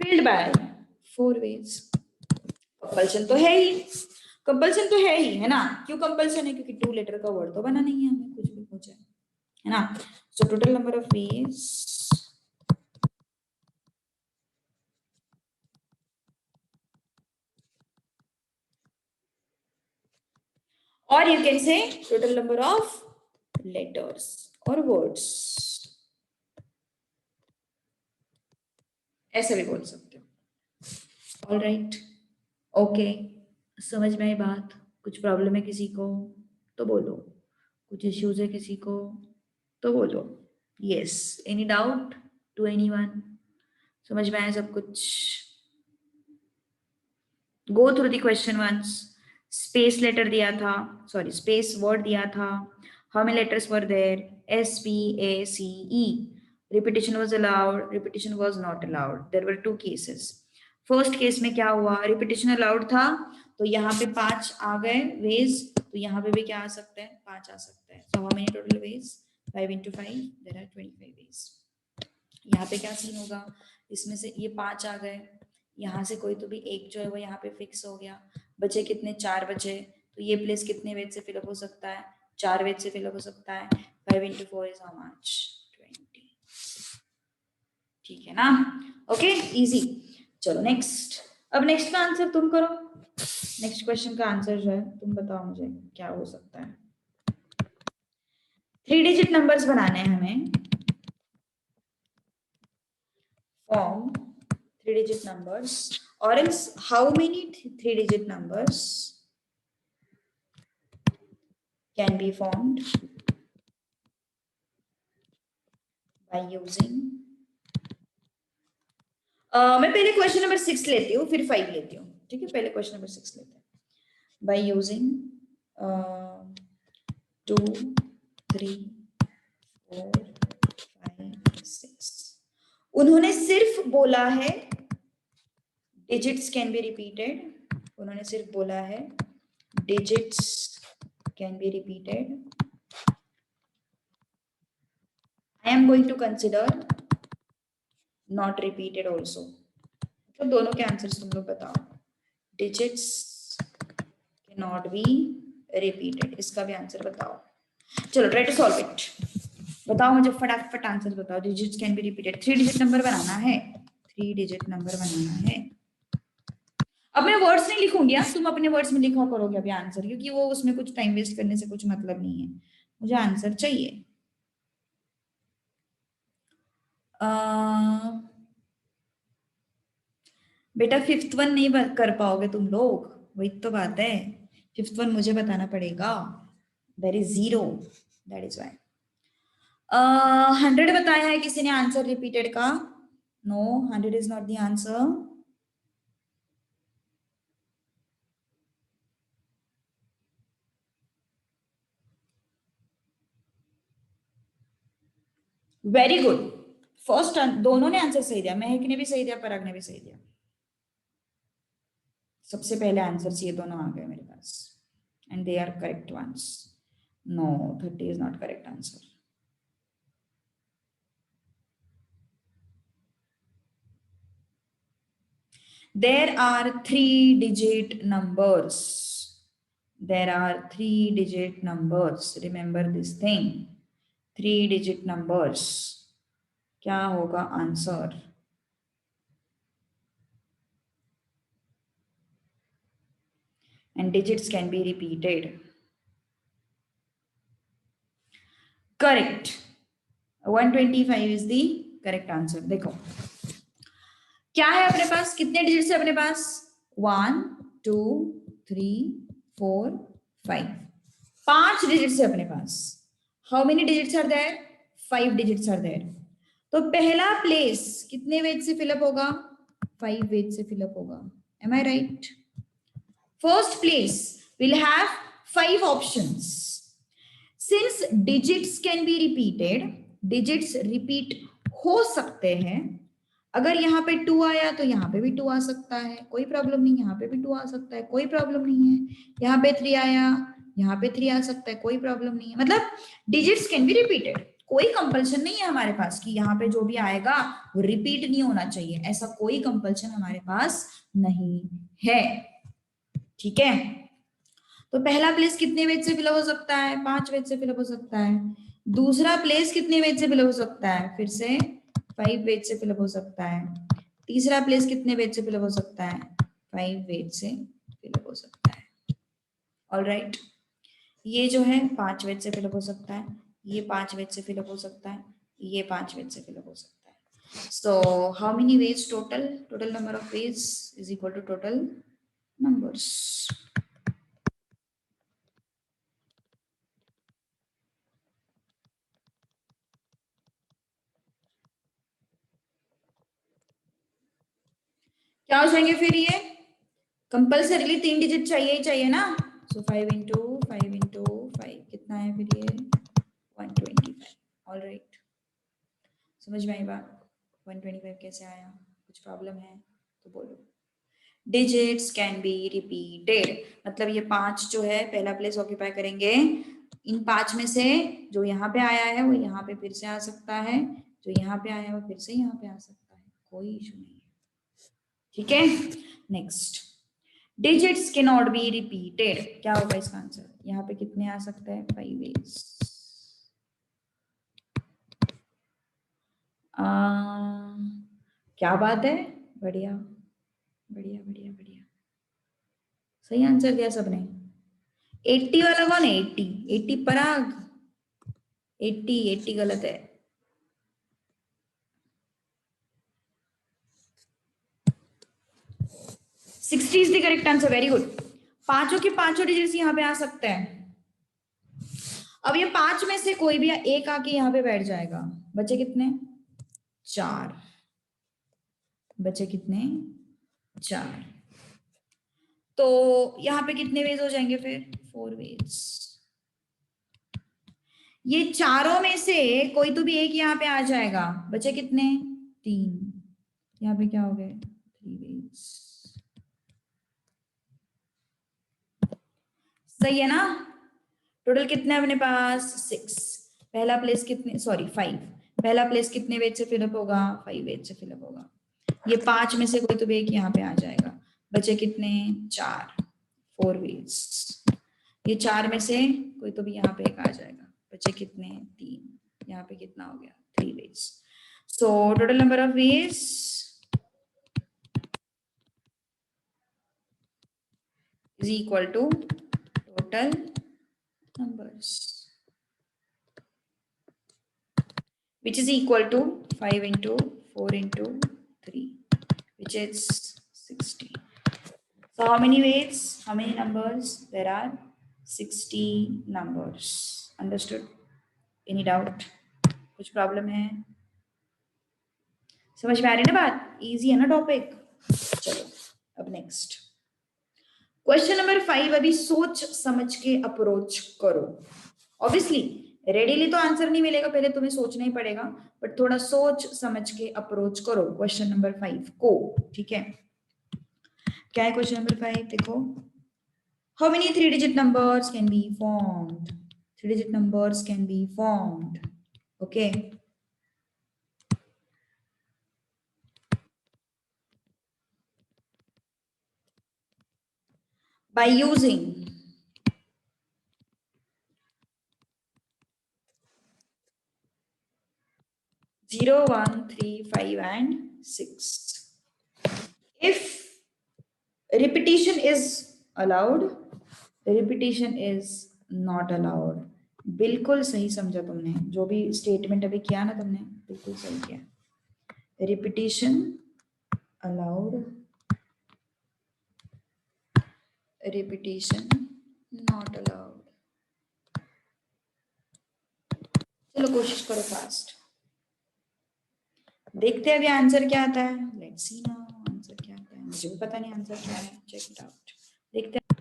filled by 4 ways. Compulsion तो है ही, कंपल्सन तो है ही, है ना। क्यों कंपल्सन है? क्योंकि 2 लेटर का वर्ड तो बना नहीं है हमें, कुछ भी हो जाए। है ना। So total number of ways, और you can say total number of letters और वर्ड्स, ऐसे भी बोल सकते हो। ऑल राइट, ओके, समझ में आई बात? कुछ प्रॉब्लम है किसी को तो बोलो, कुछ इश्यूज है किसी को तो बोलो। Yes, any doubt to anyone? समझ में आया सब कुछ? Go through the question once. Space letter दिया था, सॉरी स्पेस वर्ड दिया था। How many letters were there? S P A C E. Repetition was allowed, repetition was not allowed. There were two cases. First case में क्या हुआ, repetition allowed था तो यहाँ पे 5 आ गए वेज, तो यहाँ पे भी क्या आ सकता है, 5 आ सकता है। So how many total ways? 5 into 5, there are 25 ways. यहाँ पे क्या सीन होगा, इसमें से ये 5 आ गए, यहाँ से कोई तो भी एक जो है वो यहाँ पे फिक्स हो गया, बचे कितने, 4 बचे, तो ये प्लेस कितने वेज से फिलअप हो सकता है, 4 वेज से फिलअप हो सकता है। 5 into 4 is how much? 20। ठीक है ना, ओके, इजी। चलो नेक्स्ट, अब नेक्स्ट का आंसर तुम करो। नेक्स्ट क्वेश्चन का आंसर जो है तुम बताओ मुझे क्या हो सकता है। 3 डिजिट नंबर्स बनाने हैं हमें, form 3 digit numbers, or else how many 3 digit numbers can be formed by using मैं पहले क्वेश्चन नंबर 6 लेती हूँ फिर 5 लेती हूँ, ठीक है। पहले क्वेश्चन नंबर 6 लेते हैं। by using 2 3 4 5 6। उन्होंने सिर्फ बोला है digits can be repeated, उन्होंने सिर्फ बोला है digits can be repeated. I am going to consider not repeated also. तो दोनों के आंसर्स तुम लोग बताओ। digits cannot be repeated, इसका भी आंसर बताओ। चलो ट्राई टू सॉल्व इट, बताओ मुझे फटाफट आंसर बताओ। digits can be repeated, 3 digit number बनाना है, 3 digit नंबर बनाना है। अब मैं वर्ड्स नहीं लिखूंगी, तुम अपने वर्ड्स में लिखा करोगे अभी आंसर, क्योंकि वो उसमें कुछ टाइम वेस्ट करने से कुछ मतलब नहीं है, मुझे आंसर चाहिए। बेटा 5th वन नहीं कर पाओगे तुम लोग, वही तो बात है, 5th वन मुझे बताना पड़ेगा। There is 0, that is why. 100 बताया है किसी ने आंसर रिपीटेड का? No, 100 is not the answer. Very good, first दोनों ने आंसर सही दिया, महक ने भी सही दिया, पराग ने भी सही दिया। सबसे पहले आंसर ये दोनों आ गए मेरे पास, and they are correct ones. No, 30 is not correct answer. There are 3 digit numbers. There are 3 digit numbers. Remember this thing. 3 digit numbers. क्या होगा answer? And digits can be repeated. Correct. 125 is the correct answer. देखो क्या है अपने पास, कितने digits है अपने पास? 1 2 3 4 5, 5 digits है अपने पास। How many digits are there? 5 digits are there. तो पहला प्लेस कितने वेज से फिलअप होगा? 5 वेज से फिलअप होगा। Am I right? First place will have 5 options. Since digits can be repeated, digits repeat हो सकते हैं। अगर यहाँ पे 2 आया तो यहाँ पे भी 2 आ सकता है, कोई प्रॉब्लम नहीं। यहाँ पे भी 2 आ सकता है, कोई प्रॉब्लम नहीं है। यहाँ पे 3 आया, यहाँ पे 3 आ सकता है, कोई प्रॉब्लम नहीं है। मतलब डिजिट्स कैन बी रिपीटेड, कोई कंपल्शन नहीं है हमारे पास कि यहाँ पे जो भी आएगा वो रिपीट नहीं होना चाहिए, ऐसा कोई कंपल्शन हमारे पास नहीं है, ठीक है। तो पहला प्लेस कितने वेज से फिलअप हो सकता है? 5 वेज से फिलअप हो सकता है। दूसरा प्लेस कितने वेज से फिलअप हो सकता है? फिर से 5 वेज से फिलअप हो सकता है। तीसरा प्लेस कितने वेज से फिलअप हो सकता है? 5 वेज से फिलअप हो सकता है। ऑल राइट, ये जो है 5 वेज से फिलअप हो सकता है, ये 5 वेज से फिलअप हो सकता है, ये 5 वेज से फिलअप हो सकता है। So how many ways total? Total number of ways is equal to total numbers. क्या हो जाएंगे फिर ये? कंपल्सरीली 3 डिजिट चाहिए ही चाहिए ना। सो 5 into 5 कितना है फिर ये? 125। ऑल राइट, समझ में आई बात? 125 कैसे आया? कुछ प्रॉब्लम है तो बोलो। डिजिट्स कैन बी रिपीटेड, मतलब ये 5 जो है पहला प्लेस ऑक्यूपाई करेंगे। इन 5 में से जो यहाँ पे आया है वो यहाँ पे फिर से आ सकता है, जो यहाँ पे आया है वो फिर से यहाँ पे आ सकता है, कोई इशू नहीं है। ठीक है, नेक्स्ट, डिजिट्स के नॉट बी रिपीटेड, क्या होगा इसका आंसर? यहाँ पे कितने आ सकते हैं? 5 वेज। क्या बात है, बढ़िया बढ़िया बढ़िया बढ़िया, सही आंसर दिया सबने। 80 वाला कौन है? 80 80 पराग, 80 गलत है। 60 is the correct answer, very good. पांचों के पांचों डिजिट्स यहाँ पे आ सकते हैं। अब ये 5 में से कोई भी एक आके यहाँ पे बैठ जाएगा, बचे कितने? 4। बचे कितने? 4। तो यहाँ पे कितने वेज हो जाएंगे फिर? 4 वेज। ये चारों में से कोई तो भी एक यहाँ पे आ जाएगा, बचे कितने? 3। यहाँ पे क्या हो गए? 3 वेज। सही है ना? टोटल कितने अपने पास? 6। पहला प्लेस कितने, सॉरी 5, पहला प्लेस कितने वेज से फिलअप होगा? 5 वेज से फिलअप होगा। ये 5 में से कोई तो भी एक यहाँ पे आ जाएगा, बचे कितने? 4, 4 वेज। ये 4 में से कोई तो भी यहाँ पे एक आ जाएगा, बचे कितने? 3, यहाँ पे कितना हो गया? 3 ways. So total number of ways is equal to total numbers, which is equal to 5 into 4 into 3, which is 60. So how many ways, how many numbers? There are 60 numbers. Understood? Any doubt? कुछ problem है? समझ में आ रही है ना बात? Easy है ना टॉपिक? चलो अब नेक्स्ट क्वेश्चन नंबर 5। अभी सोच समझ के अप्रोच करो। ऑब्वियसली रेडीली तो आंसर नहीं मिलेगा, पहले तुम्हें सोचना ही पड़ेगा, बट थोड़ा सोच समझ के अप्रोच करो क्वेश्चन नंबर 5 को। ठीक है, क्या है क्वेश्चन नंबर 5? देखो, how many 3 digit numbers can be formed? 3 digit numbers can be formed, okay. By using 0, 1, 3, 5 and 6. If repetition is allowed, repetition is not allowed. बिल्कुल सही समझा तुमने, जो भी स्टेटमेंट अभी किया ना तुमने, बिल्कुल सही किया। Repetition allowed, repetition not allowed. चलो कोशिश करो फास्ट, देखते हैं अभी आंसर क्या आता है। लेट्स सी नाउ आंसर क्या आता है, मुझे भी पता नहीं आंसर क्या है, चेक इट आउट, देखते हैं।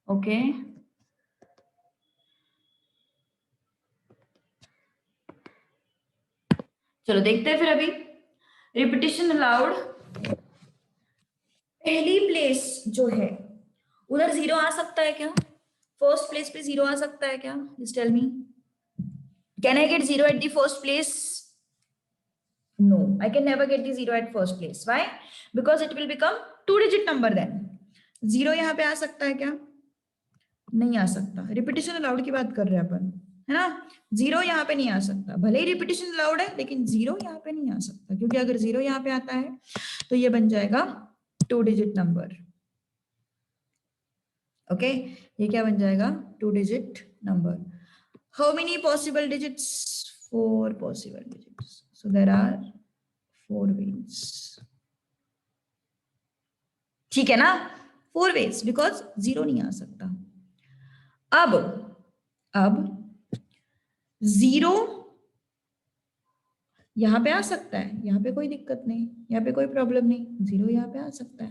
ओके चलो देखते हैं फिर अभी। रिपीटिशन अलाउड, पहली प्लेस जो है उधर 0 आ सकता है क्या? फर्स्ट प्लेस पे 0 आ सकता है क्या? Just tell me, can I get 0 at the first place? No, I can never get the 0 at first place. Why? Because it will become 2-digit number then. 0 यहाँ पे आ सकता है क्या? नहीं आ सकता। रिपीटिशन अलाउड की बात कर रहे हैं अपन। है ना। 0 यहाँ पे नहीं आ सकता, भले ही रिपीटेशन अलाउड है लेकिन 0 यहाँ पे नहीं आ सकता, क्योंकि अगर 0 यहाँ पे आता है तो ये बन जाएगा 2 डिजिट नंबर। ओके, ये क्या बन जाएगा? 2 digit number. How many possible digits? 4 possible digits, so there are 4 ways. ठीक है ना, 4 वेज, बिकॉज 0 नहीं आ सकता। अब 0 यहां पे आ सकता है, यहाँ पे कोई दिक्कत नहीं, यहाँ पे कोई प्रॉब्लम नहीं, 0 यहाँ पे आ सकता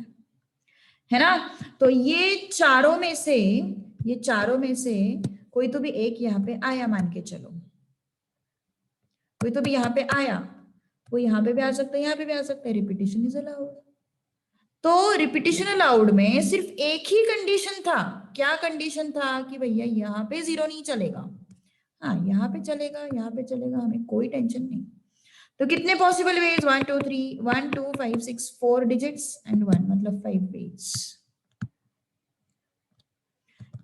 है ना। तो ये चारों में से कोई तो भी एक यहाँ पे आया, मान के चलो कोई तो भी यहाँ पे आया, वो यहाँ पे भी आ सकता है, यहाँ पे भी आ सकता है, रिपीटेशन इज अलाउड। तो रिपीटेशन अलाउड में सिर्फ एक ही कंडीशन था, क्या कंडीशन था? कि भैया यहाँ पे 0 नहीं चलेगा, हाँ यहाँ पे चलेगा, यहाँ पे चलेगा, हमें कोई टेंशन नहीं। तो कितने पॉसिबल वेज? 1 2 3 1 2 5 6 4 डिजिट्स एंड 1, मतलब 5 वेज।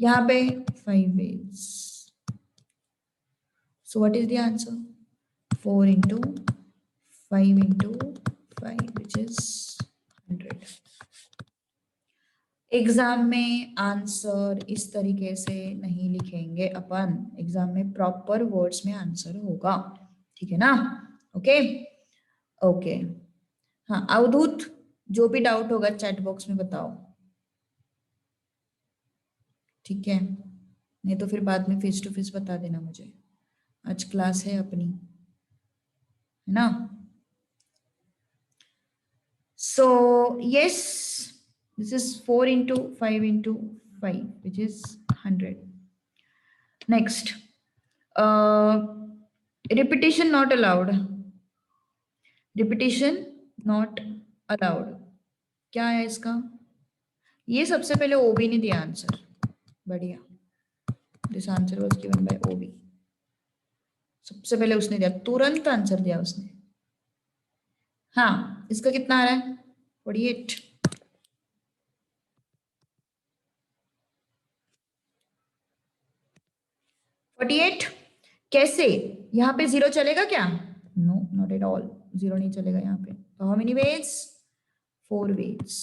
यहाँ पे 5 ways. So what is the answer? 4 into 5 into 5, which is 100। Exam में आंसर इस तरीके से नहीं लिखेंगे अपन, एग्जाम में प्रॉपर वर्ड्स में आंसर होगा, ठीक है ना। ओके ओके, हाँ अवधूत, जो भी डाउट होगा चैट बॉक्स में बताओ, ठीक है, नहीं तो फिर बाद में फेस टू फेस बता देना मुझे, आज क्लास है अपनी, है ना। So yes, this is 4 into 5 into 5, which is 100. Next, repetition not allowed. Repetition not allowed. क्या है इसका? ये सबसे पहले ओबी ने दिया आंसर, बढ़िया, this answer was given by ओबी, सबसे पहले उसने दिया, तुरंत आंसर दिया उसने। हाँ, इसका कितना आ रहा है? 48। 48 कैसे? यहाँ पे 0 चलेगा क्या? नो, नॉट एट ऑल, 0 नहीं चलेगा यहाँ पे। तो हाउ मेनी वेज? 4 वेज,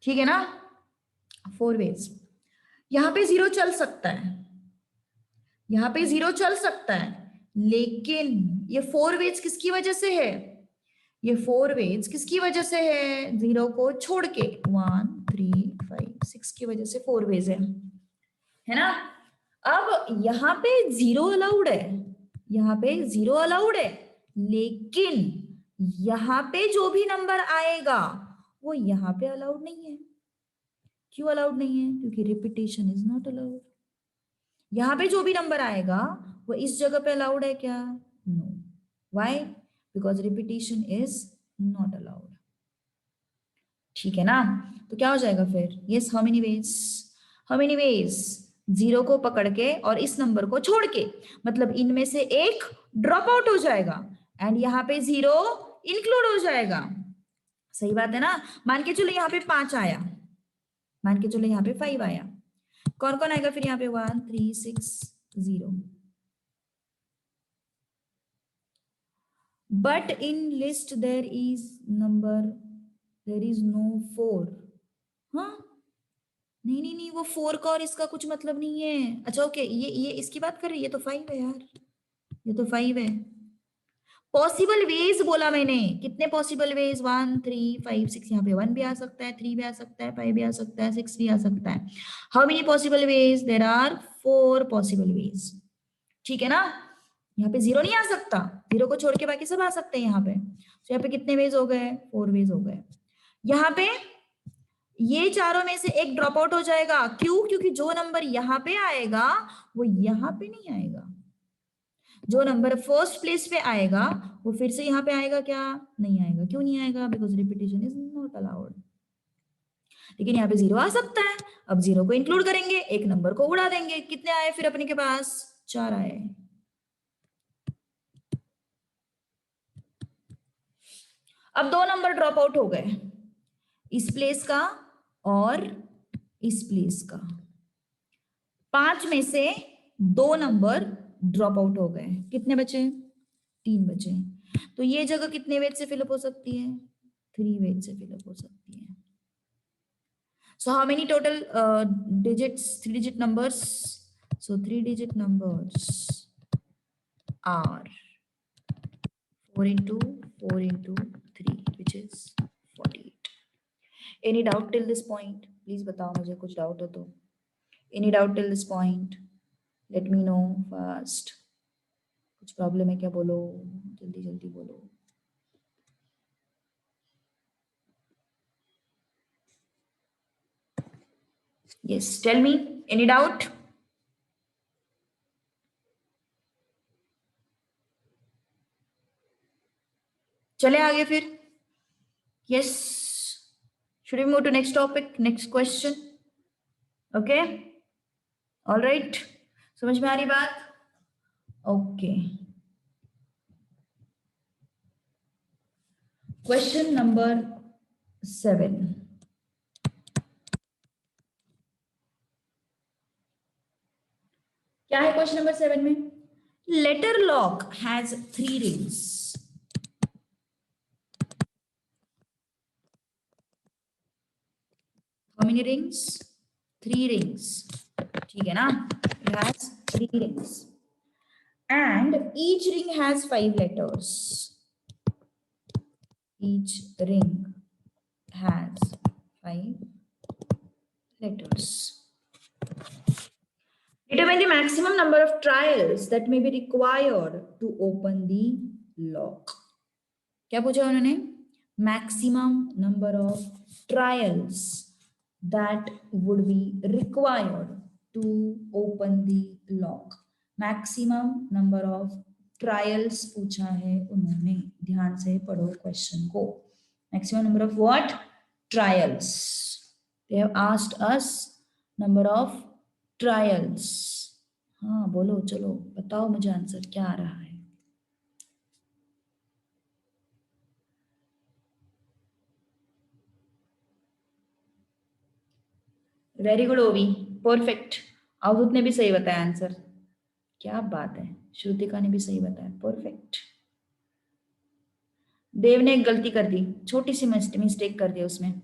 ठीक है ना, 4 वेज। यहाँ पे 0 चल सकता है, यहाँ पे 0 चल सकता है, लेकिन ये 4 वेज किसकी वजह से है? ये 4 वेज किसकी वजह से है? 0 को छोड़ के 1 3 5 6 की वजह से 4 वेज है ना। अब यहाँ पे 0 अलाउड है, यहाँ पे 0 अलाउड है, लेकिन यहाँ पे जो भी नंबर आएगा वो यहाँ पे अलाउड नहीं है। क्यों अलाउड नहीं है? क्योंकि रिपीटेशन इज नॉट अलाउड। यहाँ पे जो भी नंबर आएगा वो इस जगह पे अलाउड है क्या? No. Why? Because repetition is not allowed, ठीक है ना। तो क्या हो जाएगा फिर? Yes, how many ways? How many ways? 0 को पकड़ के और इस नंबर को छोड़ के, मतलब इनमें से एक ड्रॉप आउट हो जाएगा एंड यहाँ पे 0 इंक्लूड हो जाएगा। सही बात है ना। मान के चलो यहाँ पे 5 आया, मान के चलो यहाँ पे 5 आया, कौन कौन आएगा फिर यहाँ पे? 1 3 6 0। But in list there is no 4। हाँ, नहीं, वो 4 का और इसका कुछ मतलब नहीं है। अच्छा ओके, ये इसकी बात कर रही है, ये तो 5 है यार, ये तो 5 है। पॉसिबल वेज बोला मैंने, कितने पॉसिबल वेज? 1 3 5 6, यहाँ पे 1 भी आ सकता है, 3 भी आ सकता है, 5 भी आ सकता है, 6 भी आ सकता है। How many possible ways? There are 4 possible ways, ठीक है ना। यहाँ पे 0 नहीं आ सकता, 0 को छोड़ के बाकी सब आ सकते हैं यहाँ पे। तो यहाँ पे कितने वेज हो गए? 4 वेज हो गए। यहाँ पे ये चारों में से एक ड्रॉप आउट हो जाएगा, क्यों? क्योंकि जो नंबर यहाँ पे आएगा वो यहाँ पे नहीं आएगा, जो नंबर फर्स्ट प्लेस पे आएगा वो फिर से यहाँ पे आएगा क्या? नहीं आएगा। क्यों नहीं आएगा? Because repetition is not allowed. लेकिन यहाँ पे 0 आ सकता है, अब 0 को इंक्लूड करेंगे, एक नंबर को उड़ा देंगे। कितने आए फिर अपने के पास? 4 आए। अब 2 नंबर ड्रॉप आउट हो गए, इस प्लेस का और इस प्लेस का। 5 में से 2 नंबर ड्रॉप आउट हो गए, कितने बचे? 3 बचे। तो ये जगह कितने वेट से फिलअप हो सकती है? 3 वेट से फिलअप हो सकती है। So how many total digits, 3-digit numbers? So 3-digit numbers are 4 into 4 into 3, which is 48. Any doubt till this point? Please बताओ मुझे, कुछ डाउट हो तो. Any doubt till this point? Let me know fast. कुछ problem है क्या? बोलो, जल्दी जल्दी बोलो. Yes, tell me. Any doubt? चले आगे फिर. Yes. Should we move to next topic, next question? Okay. All right. समझ में आ रही बात? Okay. Question number 7. क्या है क्वेश्चन नंबर 7 में? Letter lock has 3 rings. How many rings? 3 rings. ठीक है ना? It has 3 rings and each ring has 5 letters. Each ring has 5 letters. Determine the maximum number of trials that may be required to open the lock. क्या पूछा उन्होंने? Maximum number of trials that would be required to open the lock. Maximum number of trials पूछा है उन्होंने. ध्यान से पढ़ो question को. Maximum number of what? Trials. They have asked us number of trials. हाँ बोलो, चलो बताओ मुझे आंसर क्या आ रहा है. वेरी गुड ओवी, परफेक्ट. अवधूत ने भी सही बताया आंसर. क्या बात है. श्रुतिका ने भी सही बताया, परफेक्ट. देव ने एक गलती कर दी, छोटी सी मिस्टेक कर दी उसमें.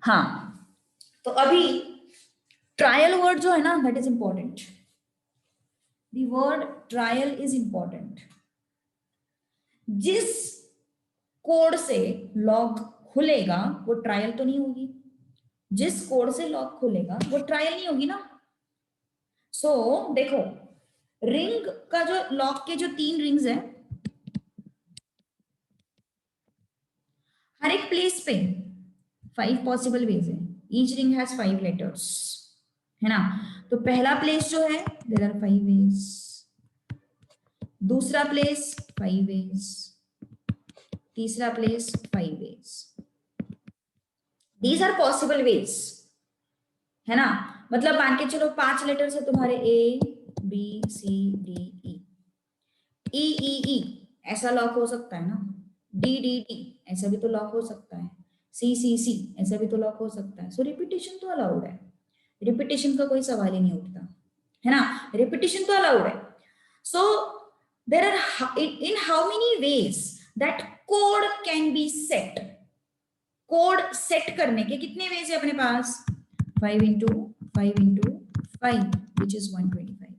हाँ, तो अभी ट्रायल वर्ड जो है ना, that is important. The word trial is important. जिस कोड से लॉक खुलेगा वो ट्रायल तो नहीं होगी. जिस कोड से लॉक खुलेगा वो ट्रायल नहीं होगी ना. सो देखो, रिंग का जो लॉक के जो 3 रिंग्स है, हर एक प्लेस पे 5 पॉसिबल वेज है. ईच रिंग हैज 5 लेटर्स, है ना. तो पहला प्लेस जो है, देयर आर 5 वेज. दूसरा प्लेस 5 वेज. तीसरा place 5 ways. These are possible ways, है ना. मतलब मान के चलो 5 लेटर्स है तुम्हारे, A B C D E. ई ई ई ऐसा लॉक हो सकता है ना. डी डी डी ऐसा भी तो लॉक हो सकता है. सी सी सी ऐसा भी तो लॉक हो सकता है. सो रिपीटेशन तो अलाउड है. रिपीटेशन का कोई सवाल ही नहीं उठता, है ना. रिपीटेशन तो अलाउड है. So there are in how many ways that code can be set. Code set करने के कितने वेज है अपने पास? 5 into 5 into 5 which is 125.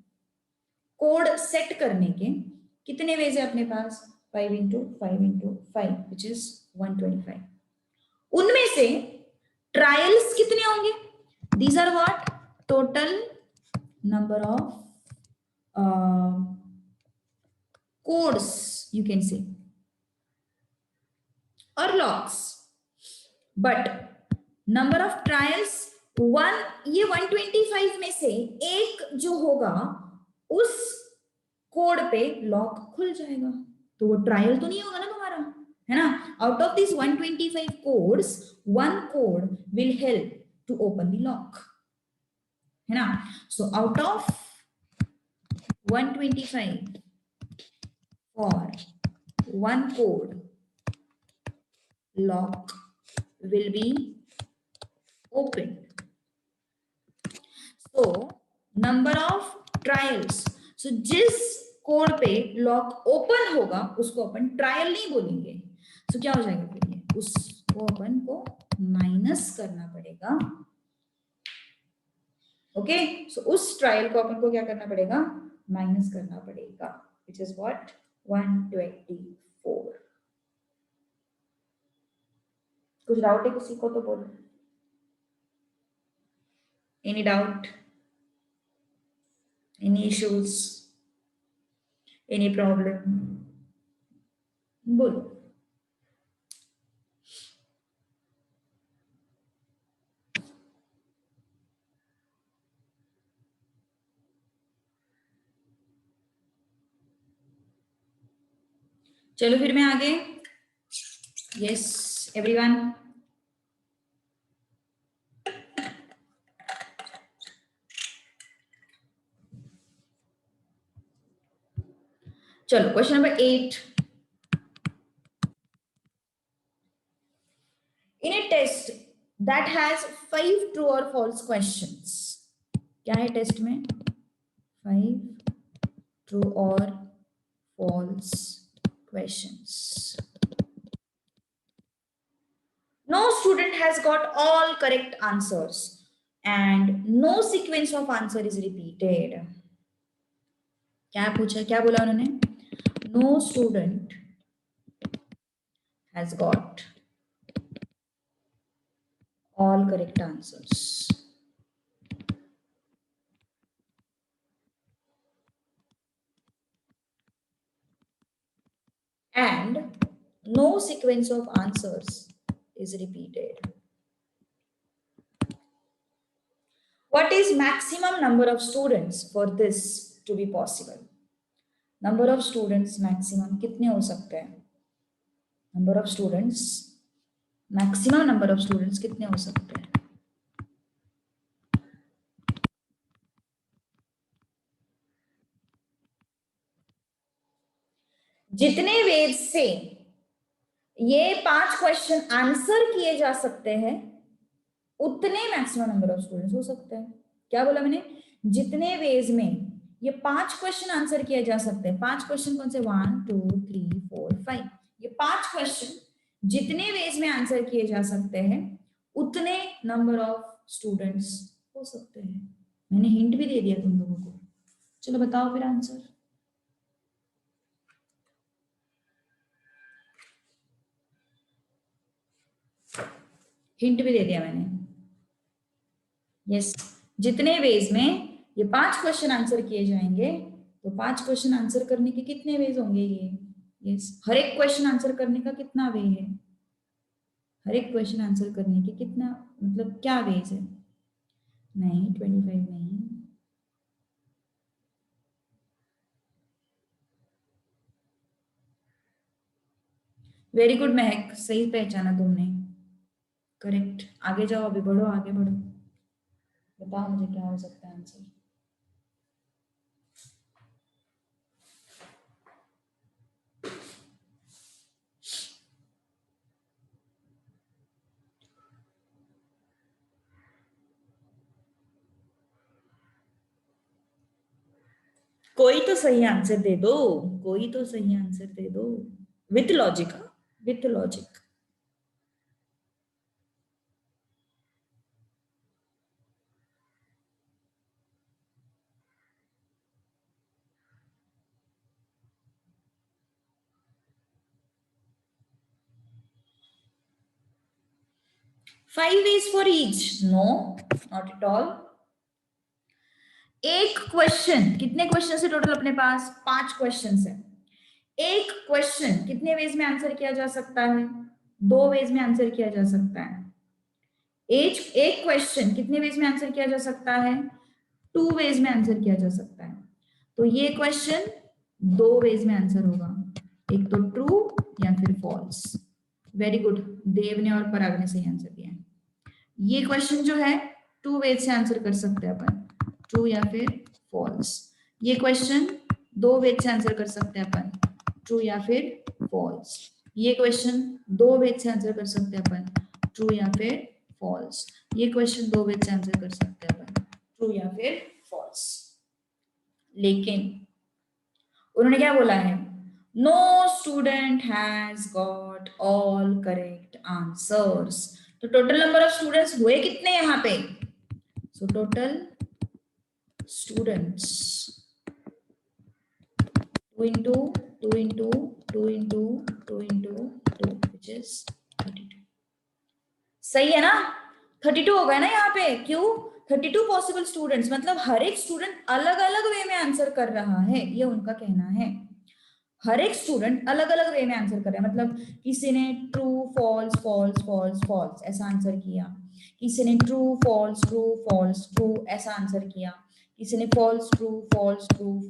Code set करने के कितने वेज है अपने पास? 5 into 5 into 5 which is 125. उनमें से ट्रायल्स कितने होंगे? These are what? Total number of codes you can say or locks. But number of trials ये 125 में से एक जो होगा उस कोड पे लॉक खुल जाएगा. तो वो ट्रायल तो नहीं होगा ना तुम्हारा, है ना. Out of this 125 codes, 1 code will help to open the lock, है ना. So out of 125 for one code lock will be opened. So number of trials, so जिस कोड पे लॉक ओपन होगा उसको अपन ट्रायल नहीं बोलेंगे. so क्या हो जाएगा फिर ये, उसको अपन को माइनस करना पड़ेगा. ओके, सो उस ट्रायल को अपन को क्या करना पड़ेगा, माइनस करना पड़ेगा, which is what 124. कुछ डाउट है किसी को तो बोलो. Any doubt, any issues, any problem, बोलो. चलो फिर मैं आगे. यस एवरीवन, चलो question number 8. In a test that has 5 true or false questions, क्या है टेस्ट में, 5 true or false questions. No student has got all correct answers and no sequence of answer is repeated. क्या पूछा, क्या बोला उन्होंने, no student has got all correct answers and no sequence of answers is repeated. What is maximum number of students for this to be possible? Number of students maximum कितने हो सकते हैं, number of students, maximum number of students कितने हो सकते हैं. जितने veg से ये 5 क्वेश्चन आंसर किए जा सकते हैं उतने मैक्सिमम नंबर ऑफ स्टूडेंट्स हो सकते हैं. क्या बोला मैंने, जितने वेज में ये 5 क्वेश्चन आंसर किए जा सकते हैं. 5 क्वेश्चन कौन से, 1 2 3 4 5, ये 5 क्वेश्चन जितने वेज में आंसर किए जा सकते हैं उतने नंबर ऑफ स्टूडेंट्स हो सकते हैं. मैंने हिंट भी दे दिया तुम लोगों को. चलो बताओ फिर आंसर. हिंट भी दे दिया मैंने. यस, जितने वेज में ये 5 क्वेश्चन आंसर किए जाएंगे तो 5 क्वेश्चन आंसर करने के कितने वेज होंगे ये. यस, हर एक क्वेश्चन आंसर करने का कितना वे है, हर एक क्वेश्चन आंसर करने के कितना, मतलब क्या वेज है. नहीं 25 नहीं, वेरी गुड महक, सही पहचाना तुमने, करेक्ट. आगे जाओ, अभी बढ़ो, आगे बढ़ो, बताओ मुझे क्या हो सकता है आंसर. कोई तो सही आंसर दे दो, कोई तो सही आंसर दे दो, with logic, with logic. Five ways for each? No, not at all. एक क्वेश्चन, कितने क्वेश्चन है टोटल अपने पास, 5 क्वेश्चन है. एक क्वेश्चन कितने वेज में आंसर किया जा सकता है, 2 वेज में आंसर किया जा सकता है. एक क्वेश्चन कितने वेज में आंसर किया जा सकता है, 2 वेज में आंसर किया जा सकता है. तो ये क्वेश्चन 2 वेज में आंसर होगा, एक तो ट्रू या फिर फॉल्स. वेरी गुड, देव ने और पराग ने सही आंसर दिया है. ये क्वेश्चन जो है 2 वेज से आंसर कर सकते हैं अपन, ट्रू या फिर फॉल्स. ये क्वेश्चन दो वेज से आंसर कर सकते हैं अपन, ट्रू या फिर फॉल्स। ये क्वेश्चन दो वेज से आंसर कर सकते हैं अपन, ट्रू या फिर फॉल्स। ये क्वेश्चन दो वेज से आंसर कर सकते हैं अपन, ट्रू या फिर फॉल्स। लेकिन उन्होंने क्या बोला है, no student has got all correct answers. तो टोटल नंबर ऑफ स्टूडेंट्स हुए कितने यहाँ पे, so total students 2 into 2 into 2 into 2 into 2 which is 32। सही है ना, 32 हो गया ना यहाँ पे, क्यों 32 पॉसिबल स्टूडेंट्स, मतलब हर एक स्टूडेंट अलग अलग वे में आंसर कर रहा है, ये उनका कहना है। हर एक स्टूडेंट अलग अलग वे में आंसर कर रहा है, मतलब किसी ने true false false false false ऐसा आंसर किया, किसी ने ट्रू फॉल्स ट्रू ऐसा आंसर किया, किसी ने फॉल्स ट्रू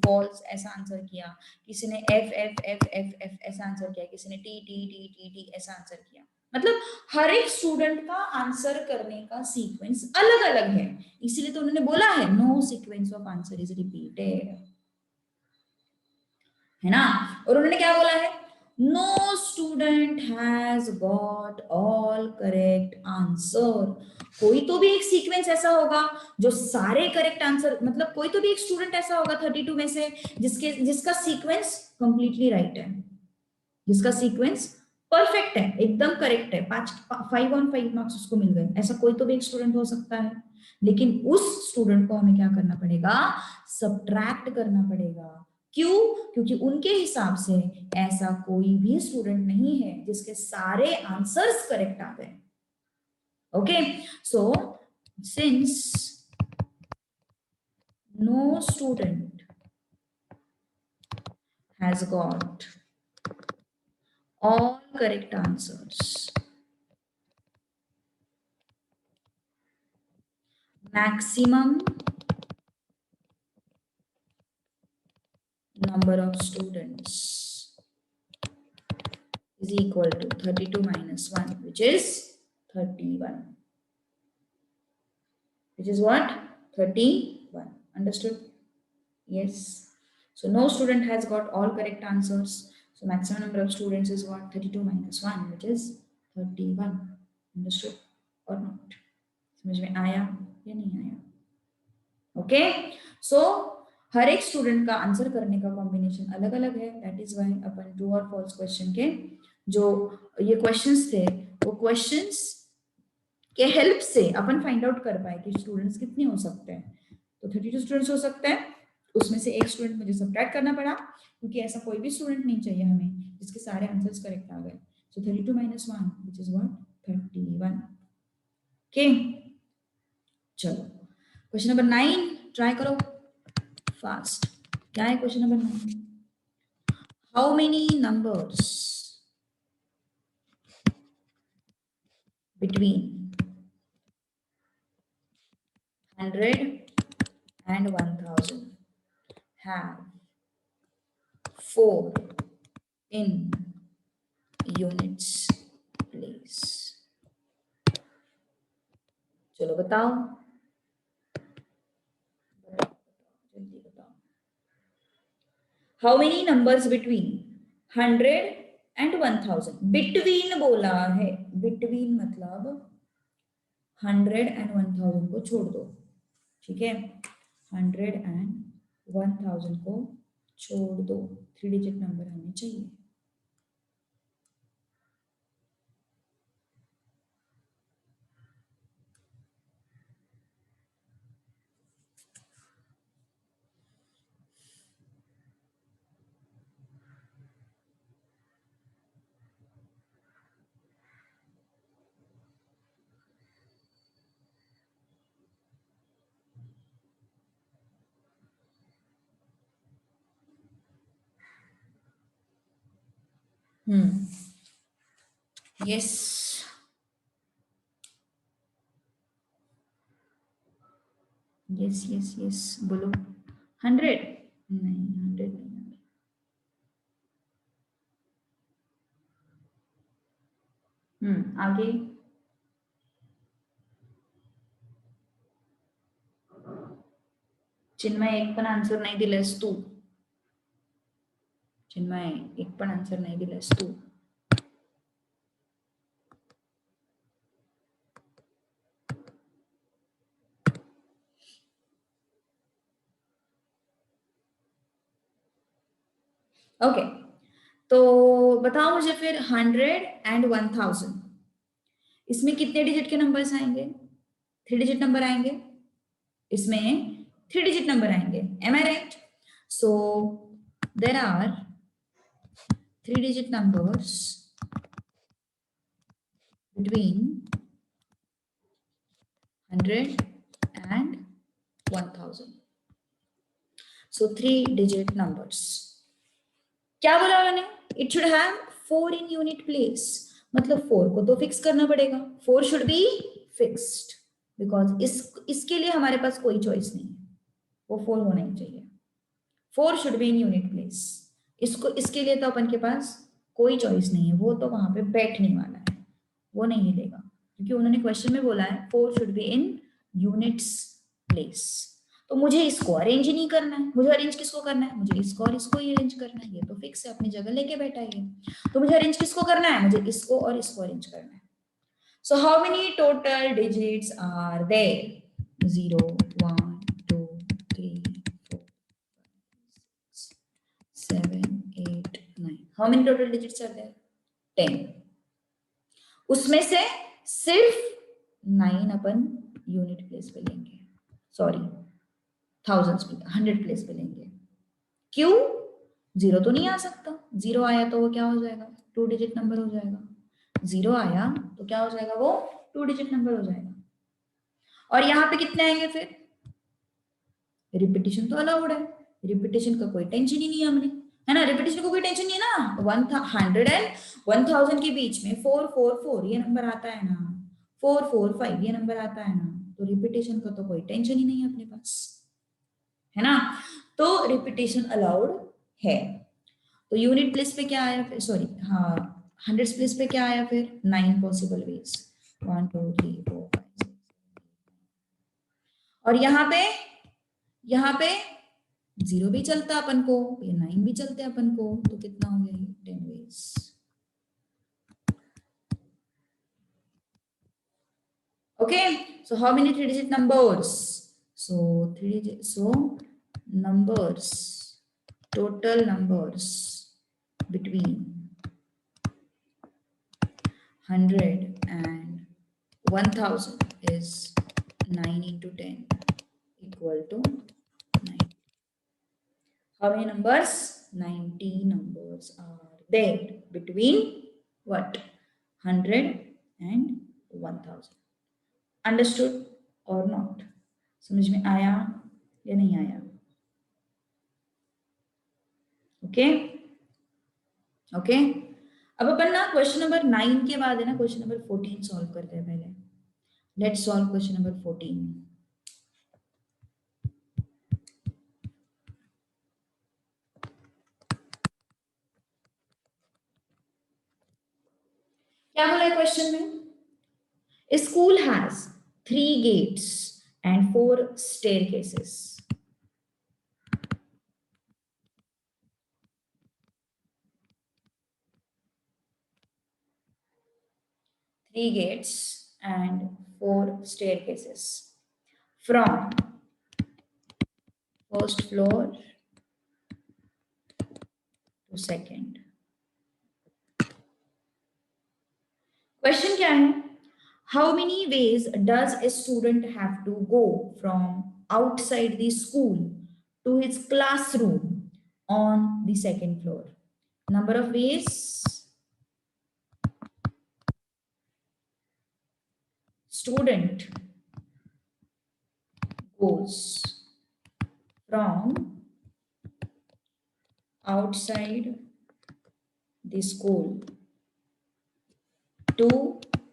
फॉल्स ऐसा आंसर किया, किसी ने F F F F F ऐसा आंसर किया, किसी ने T T T T T ऐसा आंसर किया। मतलब हर एक स्टूडेंट का आंसर करने का सीक्वेंस अलग अलग है, इसीलिए तो उन्होंने बोला है no sequence of answer is repeated, है ना। और उन्होंने क्या बोला है, no student has got all correct answer. कोई तो भी एक सीक्वेंस ऐसा होगा जो सारे करेक्ट आंसर, मतलब कोई तो भी एक स्टूडेंट ऐसा होगा 32 में से जिसका सीक्वेंस कंप्लीटली राइट है, जिसका सीक्वेंस परफेक्ट है, एकदम करेक्ट है, 5 मार्क्स उसको मिल गए, ऐसा कोई तो भी एक स्टूडेंट हो सकता है। लेकिन उस स्टूडेंट को हमें क्या करना पड़ेगा, सब्ट्रैक्ट करना पड़ेगा। क्यों, क्योंकि उनके हिसाब से ऐसा कोई भी स्टूडेंट नहीं है जिसके सारे आंसर्स करेक्ट आ गए। Okay, so since no student has got all correct answers, maximum number of students is equal to 32 minus 1, which is 31, which is what, 31. Understood? Yes. So no student has got all correct answers, so maximum number of students is what, 32 minus 1, which is 31. Understood or not? समझ में आया या नहीं आया? Okay, सो हर एक student का answer करने का कॉम्बिनेशन अलग अलग है, that is why upon true और फॉल्स क्वेश्चन के जो ये क्वेश्चंस थे, वो क्वेश्चंस के हेल्प से अपन फाइंड आउट कर पाए कि स्टूडेंट्स कितने हो सकते हैं। तो 32 स्टूडेंट्स हो सकते हैं, उसमें से एक स्टूडेंट मुझे सब्ट्रैक्ट करना पड़ा, क्योंकि ऐसा कोई भी स्टूडेंट नहीं चाहिए हमें जिसके सारे आंसर्स करेक्ट आ गए। सो 32 minus 1 which is what, 31। Okay, चलो क्वेश्चन नंबर 9 ट्राई करो फास्ट। क्या है question number 9? How many numbers between 100 and 1000 have 4 in units place? चलो बताओ, जल्दी बताओ। How many numbers between 100 and 1000, between बोला है, बिटवीन मतलब 100 and 1000 को छोड़ दो, ठीक है, 100 and 1000 को छोड़ दो, 3 डिजिट नंबर हमें चाहिए। यस, यस यस यस बोलो। 100 नहीं, 100 नहीं, आगे। चिन्मय एक पण आन्सर नाही दिलेस तू, चिन्मय एक पण आन्सर नाही दिलास तू. ओके तो बताओ मुझे फिर 100 and 1000 इसमें कितने डिजिट के नंबर्स आएंगे? 3 डिजिट नंबर आएंगे. इसमें 3 डिजिट नंबर आएंगे. Am I right? So there are 3 digit numbers between 100 and 1000. So 3 digit numbers. क्या बोला उन्होंने? It should have 4 in unit place. मतलब 4 को तो फिक्स करना पड़ेगा. 4 should be fixed because इसके लिए हमारे पास कोई चॉइस नहीं है. वो 4 होना ही चाहिए. 4 should be in unit place. इसके लिए तो अपन के पास कोई चॉइस नहीं है. वो तो वहां पे बैठने वाला है. वो नहीं हिलेगा क्योंकि उन्होंने क्वेश्चन में बोला है 4 should be in units place. तो मुझे इसको अरेंज ही नहीं करना है. मुझे अरेंज किसको करना है? मुझे इसको और इसको ही अरेंज करना है. ये तो फिक्स है, अपनी जगह लेके बैठा है. तो मुझे अरेंज किसको करना है? मुझे इसको और इसको अरेंज करना है. So how many total digits are there? 0 1 2 3 4 7 8 9. How many total digits are there? 10. उसमें से सिर्फ 9 अपन यूनिट प्लेस पे लेंगे. सॉरी, 100 प्लेस पे लेंगे. क्यों? 0 तो नहीं आ सकता. 0 आया तो वो क्या हो जाएगा? 2 डिजिट नंबर हो जाएगा. 0 आया तो क्या हो जाएगा? वो 2 डिजिट नंबर हो जाएगा. और यहाँ पे कितने आएंगे फिर? रिपीटिशन तो अलाउड है. रिपीटिशन का कोई टेंशन ही नहीं है हमने, है ना. रिपीटिशन को कोई टेंशन नहीं है ना. 100 एंड 1000 के बीच में 444 ये नंबर आता है ना. 445 ये नंबर आता है ना. तो रिपीटिशन का तो कोई टेंशन ही नहीं है अपने पास, है ना. तो रिपीटिशन अलाउड है. तो यूनिट प्लेस पे क्या आया फिर? सॉरी, हाँ, 100 प्लेस पे क्या आया फिर? 9 पॉसिबल वेज. 1 2 3 4 5 6. और यहाँ पे 0 भी चलता अपन को, ये 9 भी चलते अपन को. तो कितना हो गया? 10 ways. Okay. So how many 3 digit numbers? So 3 digit. So numbers, total numbers between 100 and 1000 is 9 into 10 equal to 9. How many numbers? 90 numbers are there between what? 100 and 1000. Understood or not? समझ में आया या नहीं आया? Okay okay. अब अपन ना question number 9 के बाद है ना क्वेश्चन नंबर 14 सॉल्व करते हैं पहले. Let's solve question number 14. क्या बोला है क्वेश्चन में? A school has 3 gates and 4 staircases. 3 gates and 4 staircases from first floor to second. Question क्या है? How many ways does a student have to go from outside the school to his classroom on the second floor? Number of ways. Student goes from outside the school to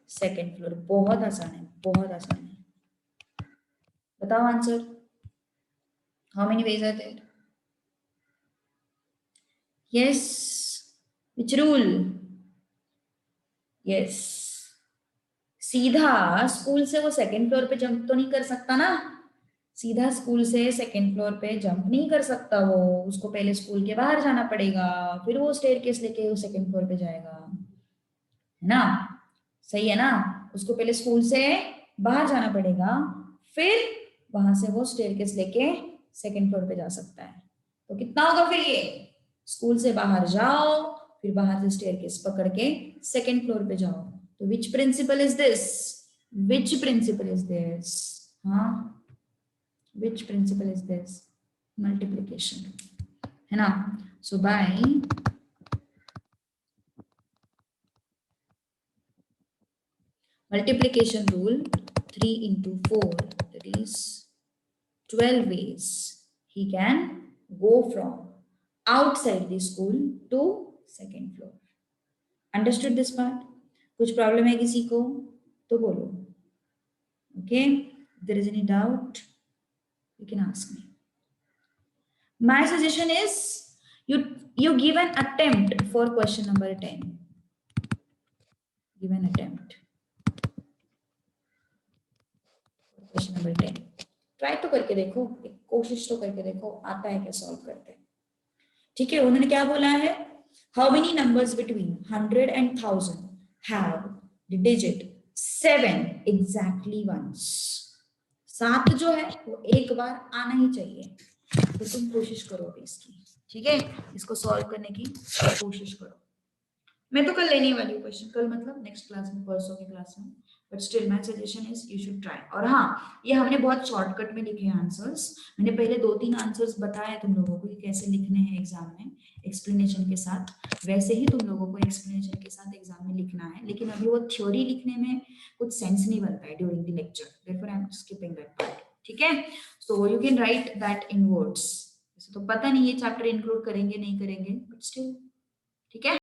second floor. बहुत आसान है, बहुत आसान है. बताओ answer. How many ways are there? Yes. Which rule? Yes. सीधा school से वो सेकंड फ्लोर पे जंप तो नहीं कर सकता ना. सीधा स्कूल से सेकंड फ्लोर पे जंप नहीं कर सकता वो, उसको पहले स्कूल के बाहर जाना पड़ेगा, फिर वो स्टेयरकेस लेके वो सेकंड फ्लोर पे जाएगा, है ना? सही है ना? उसको पहले स्कूल से बाहर जाना पड़ेगा, फिर वहां से वो स्टेयरकेस लेके सेकंड फ्लोर पे जा सकता है। तो कितना होगा फिर ये? स्कूल से बाहर जाओ, फिर बाहर से स्टेयरकेस पकड़ के सेकंड फ्लोर पे जाओ। तो which principle is this? Which principle is this? हाँ, which principle is this? Multiplication, है ना? So by multiplication rule, 3 into 4, that is 12 ways he can go from outside the school to second floor. Understood this part? कुछ problem है किसी को तो बोलो. Okay, if there is any doubt you can ask me. My suggestion is you give an attempt for question number 10. Give an attempt. Question number 10. Try तो करके देखो, एक कोशिश तो करके देखो आता है क्या सॉल्व करते. ठीक है, उन्होंने क्या बोला है? How many numbers between 100 and 1000 have the digit 7 exactly once. 7 जो है वो एक बार आना ही चाहिए. तो तुम कोशिश करो अभी इसकी. ठीक है, इसको सॉल्व करने की कोशिश करो. मैं तो कल लेने वाली हूँ क्वेश्चन, कल मतलब नेक्स्ट क्लास में, परसों की क्लास में. But still my suggestion is you should try. और हाँ, ये हमने बहुत शॉर्टकट में लिखे हैं आंसर्स. मैंने पहले 2-3 आंसर्स बताए तुम लोगों को कि कैसे लिखने हैं एग्जाम में एक्सप्लेनेशन के साथ. वैसे ही तुम लोगों को एक्सप्लेनेशन के साथ एग्जाम में लिखना है. लेकिन अभी वो थ्योरी लिखने में कुछ सेंस नहीं बनता है during the lecture, therefore I am skipping that part. ठीक है, so you can right that in words. तो पता नहीं ये चैप्टर इंक्लूड करेंगे नहीं करेंगे, बट स्टिल ठीक है.